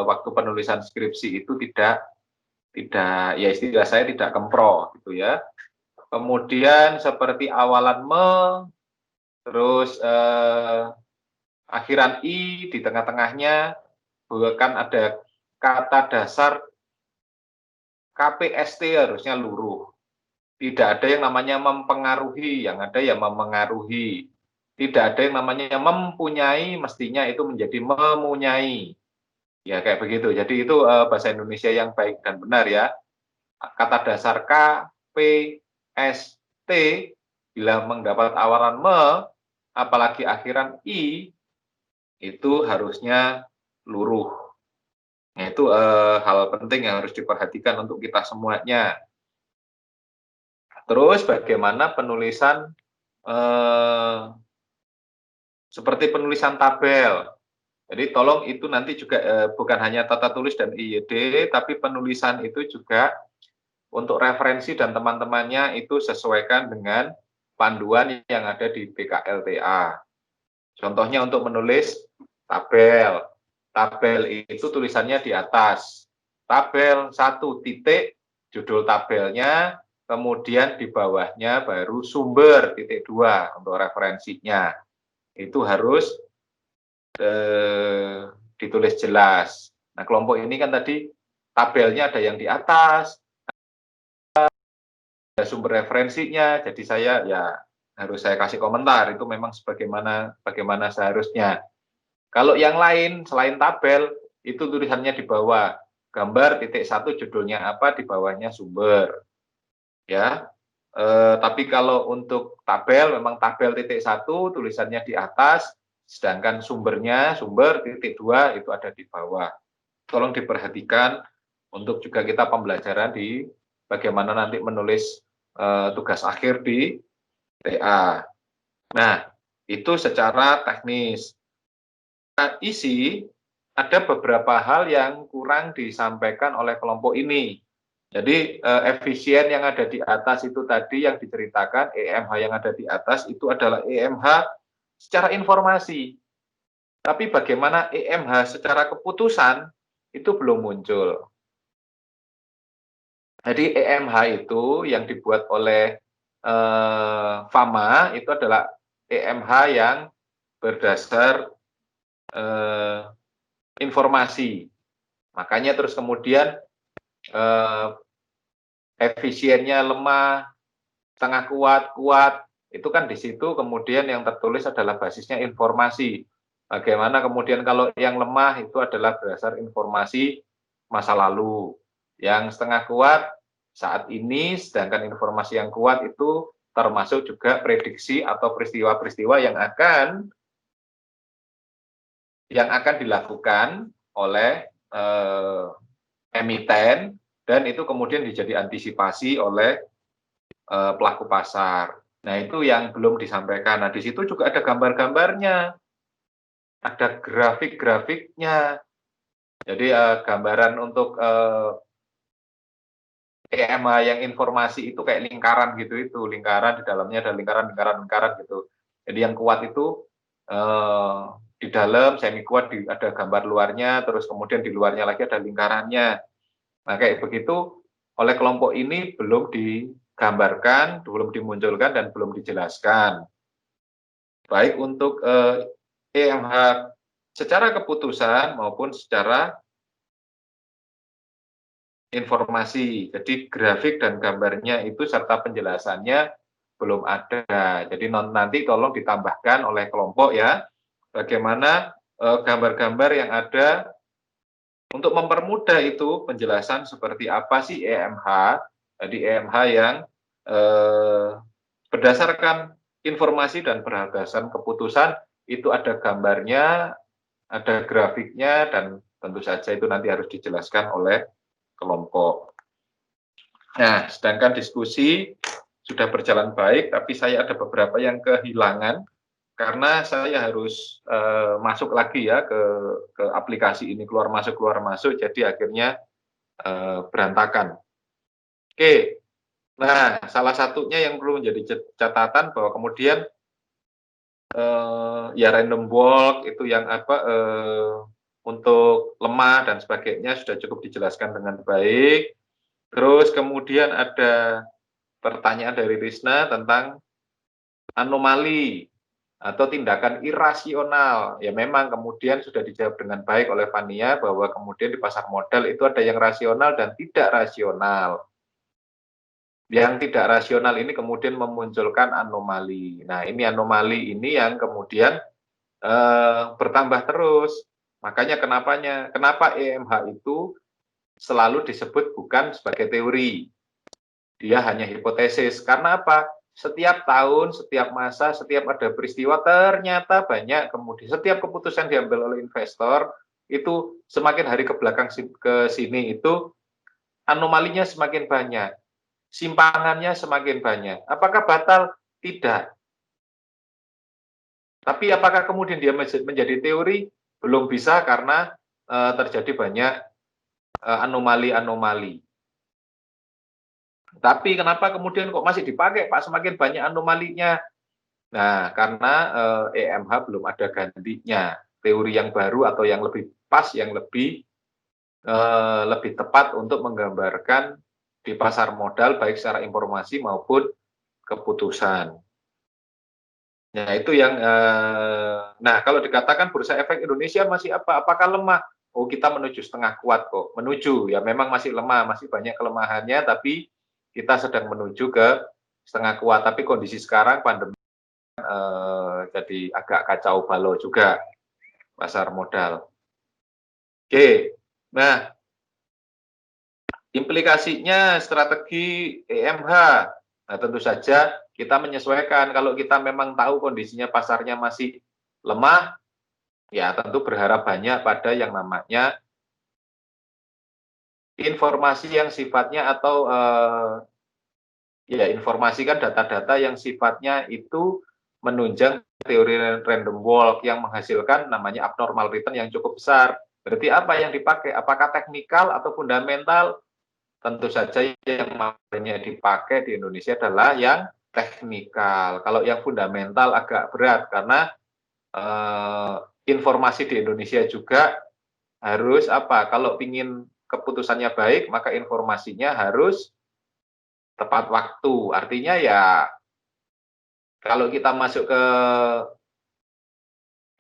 waktu penulisan skripsi itu tidak ya istilah saya tidak kempro gitu ya. Kemudian seperti awalan terus akhiran i, di tengah-tengahnya bukan ada kata dasar KPST harusnya luruh. Tidak ada yang namanya mempengaruhi, yang ada ya memengaruhi. Tidak ada yang namanya mempunyai, mestinya itu menjadi memunyai. Ya kayak begitu. Jadi itu bahasa Indonesia yang baik dan benar ya. Kata dasar K, P, S, T, bila mendapat awalan me, apalagi akhiran I, itu harusnya luruh. Nah, itu hal penting yang harus diperhatikan untuk kita semuanya. Terus bagaimana penulisan seperti penulisan tabel. Jadi tolong itu nanti juga bukan hanya tata tulis dan IYD, tapi penulisan itu juga untuk referensi dan teman-temannya itu sesuaikan dengan panduan yang ada di BKLTA. Contohnya untuk menulis tabel. Tabel itu tulisannya di atas. Tabel 1 titik, judul tabelnya, kemudian di bawahnya baru sumber titik 2 untuk referensinya. Itu harus ditulis jelas. Nah, kelompok ini kan tadi tabelnya ada yang di atas, ada sumber referensinya, jadi saya ya harus saya kasih komentar, itu memang bagaimana seharusnya. Kalau yang lain selain tabel, itu tulisannya di bawah, gambar titik 1 judulnya apa, di bawahnya sumber. Ya, tapi kalau untuk tabel, memang tabel titik 1 tulisannya di atas, sedangkan sumbernya, sumber titik 2 itu ada di bawah. Tolong diperhatikan untuk juga kita pembelajaran di bagaimana nanti menulis tugas akhir di TA. Nah, itu secara teknis. Nah, isi, ada beberapa hal yang kurang disampaikan oleh kelompok ini. Jadi efisien yang ada di atas itu tadi yang diceritakan, EMH yang ada di atas itu adalah EMH secara informasi. Tapi bagaimana EMH secara keputusan itu belum muncul. Jadi EMH itu yang dibuat oleh FAMA itu adalah EMH yang berdasar informasi. Makanya terus kemudian efisiennya lemah, setengah kuat, kuat, itu kan di situ kemudian yang tertulis adalah basisnya informasi. Bagaimana kemudian kalau yang lemah itu adalah berdasar informasi masa lalu. Yang setengah kuat saat ini, sedangkan informasi yang kuat itu termasuk juga prediksi atau peristiwa-peristiwa yang akan dilakukan oleh emiten, dan itu kemudian dijadi antisipasi oleh pelaku pasar. Nah, itu yang belum disampaikan. Nah, di situ juga ada gambar-gambarnya, ada grafik-grafiknya. Jadi gambaran untuk EMH yang informasi itu kayak lingkaran gitu, itu lingkaran, di dalamnya ada lingkaran gitu. Jadi yang kuat itu di dalam, semi kuat ada gambar luarnya, terus kemudian di luarnya lagi ada lingkarannya. Nah, kayak begitu oleh kelompok ini belum digambarkan, belum dimunculkan, dan belum dijelaskan. Baik untuk EMH secara keputusan maupun secara informasi. Jadi grafik dan gambarnya itu serta penjelasannya belum ada. Jadi nanti tolong ditambahkan oleh kelompok ya, bagaimana gambar-gambar yang ada untuk mempermudah itu penjelasan seperti apa sih EMH. Jadi EMH yang berdasarkan informasi dan berdasarkan keputusan itu ada gambarnya, ada grafiknya, dan tentu saja itu nanti harus dijelaskan oleh kelompok. Nah, sedangkan diskusi sudah berjalan baik, tapi saya ada beberapa yang kehilangan karena saya harus masuk lagi ya ke aplikasi ini, keluar masuk, jadi akhirnya berantakan. Oke, nah salah satunya yang perlu menjadi catatan bahwa kemudian ya random walk itu yang untuk lemah dan sebagainya sudah cukup dijelaskan dengan baik. Terus kemudian ada pertanyaan dari Risna tentang anomali atau tindakan irasional. Ya memang kemudian sudah dijawab dengan baik oleh Fania bahwa kemudian di pasar modal itu ada yang rasional dan tidak rasional. Yang tidak rasional ini kemudian memunculkan anomali. Nah, ini anomali ini yang kemudian bertambah terus. Makanya kenapa EMH itu selalu disebut bukan sebagai teori. Dia hanya hipotesis. Karena apa? Setiap tahun, setiap masa, setiap ada peristiwa, ternyata banyak kemudian setiap keputusan diambil oleh investor itu semakin hari ke belakang ke sini itu anomalinya semakin banyak, simpangannya semakin banyak. Apakah batal? Tidak. Tapi apakah kemudian dia menjadi teori? Belum bisa karena terjadi banyak anomali-anomali. Tapi kenapa kemudian kok masih dipakai, Pak, semakin banyak anomalinya? Nah, karena EMH belum ada gantinya, teori yang baru atau yang lebih pas, yang lebih tepat untuk menggambarkan di pasar modal baik secara informasi maupun keputusan. Nah, itu yang nah kalau dikatakan bursa efek Indonesia masih apa? Apakah lemah? Oh, kita menuju setengah kuat kok. Menuju, ya memang masih lemah, masih banyak kelemahannya, tapi kita sedang menuju ke setengah kuat. Tapi kondisi sekarang pandemi jadi agak kacau balau juga pasar modal. Oke, nah implikasinya strategi EMH. Nah, tentu saja kita menyesuaikan. Kalau kita memang tahu kondisinya pasarnya masih lemah, ya tentu berharap banyak pada yang namanya informasi yang sifatnya atau ya informasi kan data-data yang sifatnya itu menunjang teori random walk yang menghasilkan namanya abnormal return yang cukup besar. Berarti apa yang dipakai? Apakah teknikal atau fundamental? Tentu saja yang banyak dipakai di Indonesia adalah yang teknikal. Kalau yang fundamental agak berat karena informasi di Indonesia juga harus apa? Kalau ingin keputusannya baik, maka informasinya harus tepat waktu. Artinya ya kalau kita masuk ke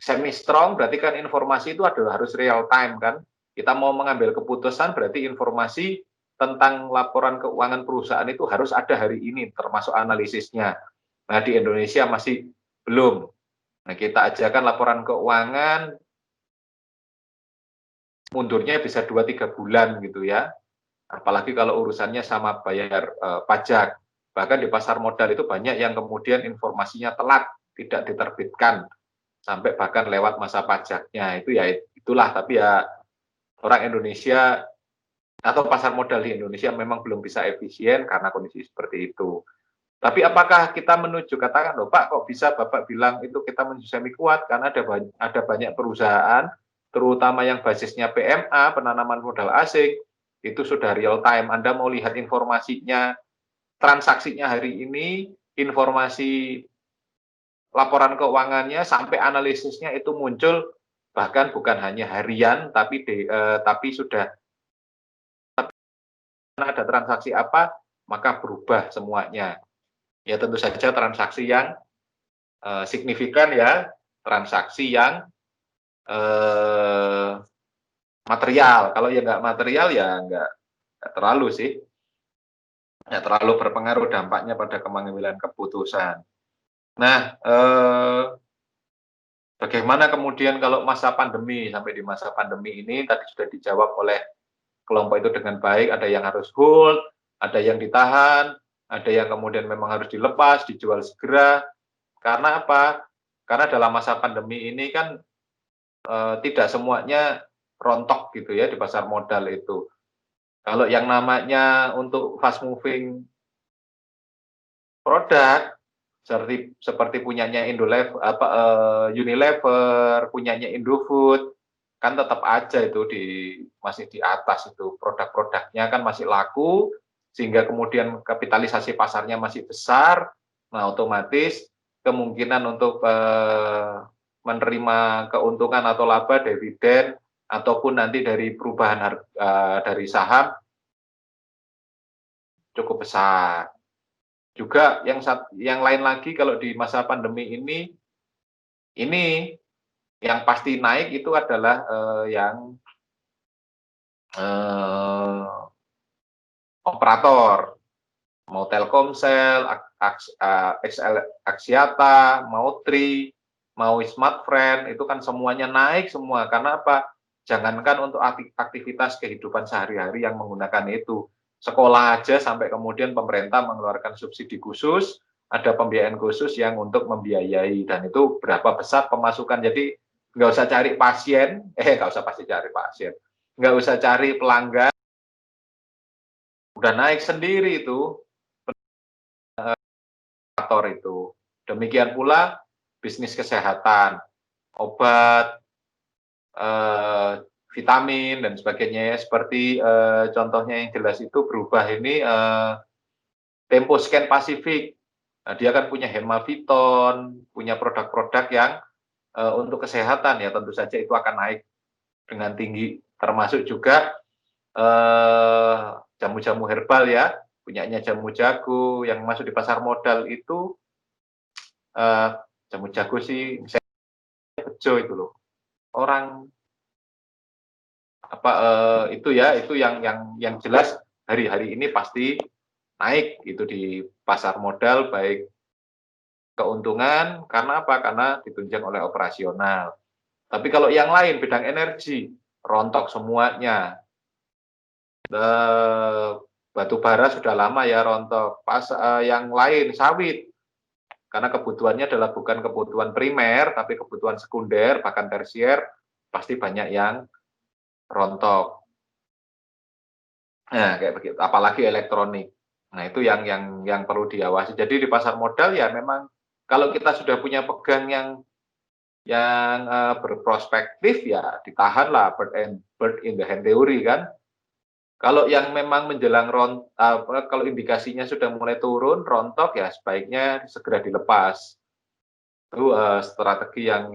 semi strong berarti kan informasi itu adalah harus real time kan. Kita mau mengambil keputusan berarti informasi tentang laporan keuangan perusahaan itu harus ada hari ini termasuk analisisnya. Nah, di Indonesia masih belum. Nah, kita ajarkan laporan keuangan mundurnya bisa 2-3 bulan gitu ya. Apalagi kalau urusannya sama bayar pajak. Bahkan di pasar modal itu banyak yang kemudian informasinya telat, tidak diterbitkan, sampai bahkan lewat masa pajaknya. Itu ya itulah, tapi ya orang Indonesia atau pasar modal di Indonesia memang belum bisa efisien karena kondisi seperti itu. Tapi apakah kita menuju, katakan loh Pak, kok bisa Bapak bilang itu kita menuju semi kuat, karena ada banyak perusahaan, terutama yang basisnya PMA, penanaman modal asing, itu sudah real time. Anda mau lihat informasinya, transaksinya hari ini, informasi laporan keuangannya, sampai analisisnya itu muncul, bahkan bukan hanya harian, tapi sudah ada transaksi apa, maka berubah semuanya. Ya tentu saja transaksi yang signifikan ya, transaksi yang material. Kalau ya nggak material ya nggak terlalu sih. Nggak terlalu berpengaruh dampaknya pada pengambilan keputusan. Nah, bagaimana kemudian kalau masa pandemi, sampai di masa pandemi ini tadi sudah dijawab oleh kelompok itu dengan baik, ada yang harus hold, ada yang ditahan, ada yang kemudian memang harus dilepas, dijual segera. Karena apa? Karena dalam masa pandemi ini kan tidak semuanya rontok gitu ya di pasar modal itu. Kalau yang namanya untuk fast moving produk seperti punyanya Unilever, punyanya Indofood, kan tetap aja itu masih di atas itu, produk-produknya kan masih laku, sehingga kemudian kapitalisasi pasarnya masih besar. Nah, otomatis kemungkinan untuk menerima keuntungan atau laba dividen ataupun nanti dari perubahan harga dari saham cukup besar. Juga yang lain lagi kalau di masa pandemi ini yang pasti naik itu adalah yang operator. mau Telkomsel, Axiata, mau Tri, mau Smartfren, itu kan semuanya naik semua. Karena apa? Jangankan untuk aktivitas kehidupan sehari-hari yang menggunakan itu. Sekolah aja sampai kemudian pemerintah mengeluarkan subsidi khusus, ada pembiayaan khusus yang untuk membiayai. Dan itu berapa besar pemasukan. Jadi nggak usah cari pasien, nggak usah pasti cari pasien. Nggak usah cari pelanggan, udah naik sendiri itu. Itu. Demikian pula bisnis kesehatan, obat, vitamin dan sebagainya. Seperti contohnya yang jelas itu berubah ini Tempo Scan Pacific. Nah, dia kan punya Hemaviton, punya produk-produk yang untuk kesehatan ya tentu saja itu akan naik dengan tinggi. Termasuk juga jamu-jamu herbal ya. Punyanya Jamu Jago yang masuk di pasar modal itu Jamu Jago sih saya bejo itu loh orang apa itu ya itu yang jelas hari-hari ini pasti naik itu di pasar modal baik keuntungan karena apa karena ditunjang oleh operasional. Tapi kalau yang lain bidang energi rontok semuanya. Batu bara sudah lama ya rontok. Yang lain sawit karena kebutuhannya adalah bukan kebutuhan primer tapi kebutuhan sekunder bahkan tersier pasti banyak yang rontok. Nah kayak begitu. Apalagi elektronik. Nah itu yang perlu diawasi. Jadi di pasar modal ya memang kalau kita sudah punya pegang yang berprospektif ya ditahanlah bird in the hand theory kan. Kalau yang memang menjelang kalau indikasinya sudah mulai turun, rontok ya sebaiknya segera dilepas. Itu strategi yang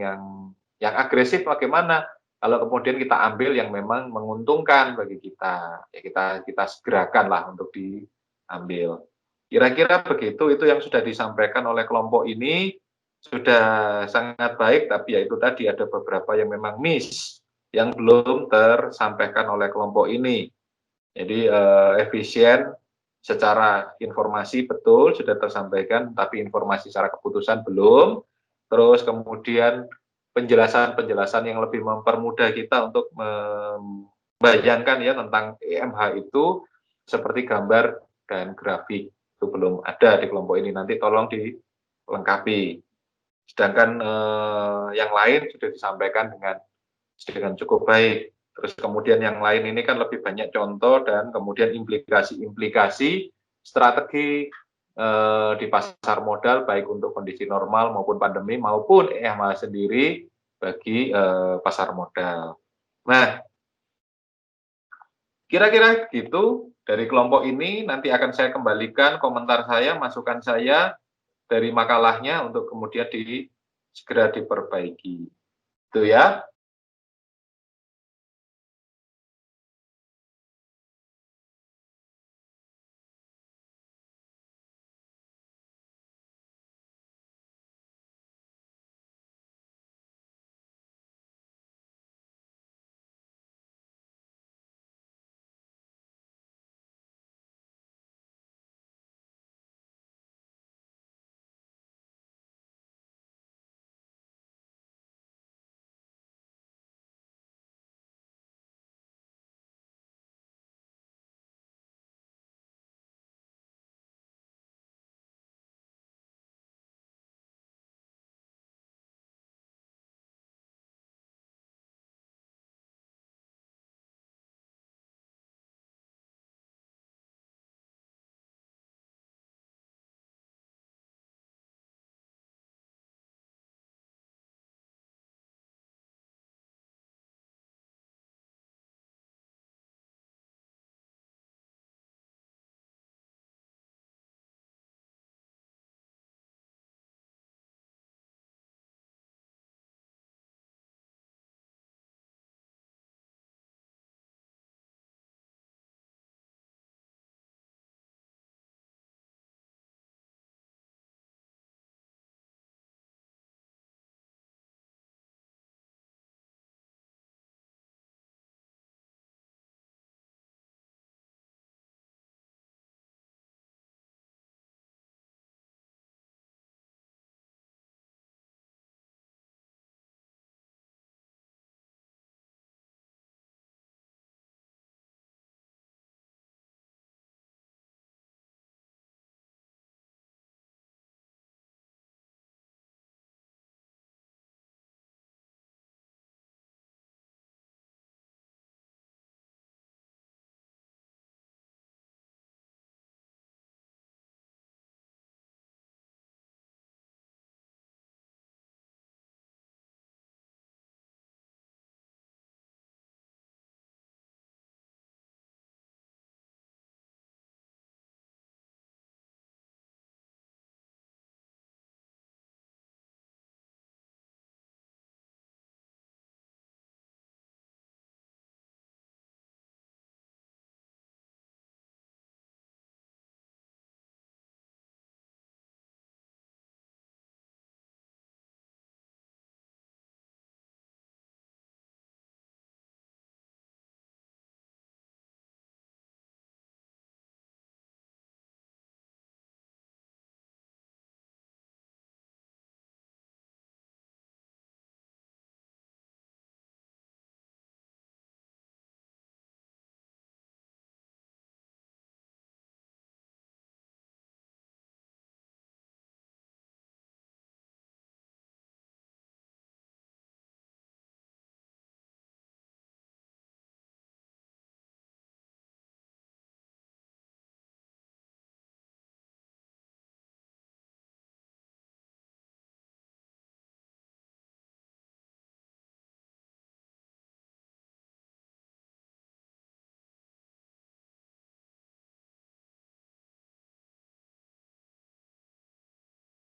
agresif bagaimana? Kalau kemudian kita ambil yang memang menguntungkan bagi kita, ya kita segerakan lah untuk diambil. Kira-kira begitu itu yang sudah disampaikan oleh kelompok ini sudah sangat baik, tapi ya itu tadi ada beberapa yang memang miss yang belum tersampaikan oleh kelompok ini. Jadi efisien secara informasi betul sudah tersampaikan, tapi informasi secara keputusan belum. Terus kemudian penjelasan-penjelasan yang lebih mempermudah kita untuk membayangkan ya tentang EMH itu seperti gambar dan grafik itu belum ada di kelompok ini. Nanti tolong dilengkapi. Sedangkan yang lain sudah disampaikan dengan cukup baik. Terus kemudian yang lain ini kan lebih banyak contoh dan kemudian implikasi-implikasi strategi di pasar modal baik untuk kondisi normal maupun pandemi maupun EMH sendiri bagi pasar modal. Nah, kira-kira gitu dari kelompok ini nanti akan saya kembalikan komentar saya, masukan saya dari makalahnya untuk kemudian segera diperbaiki. Itu ya.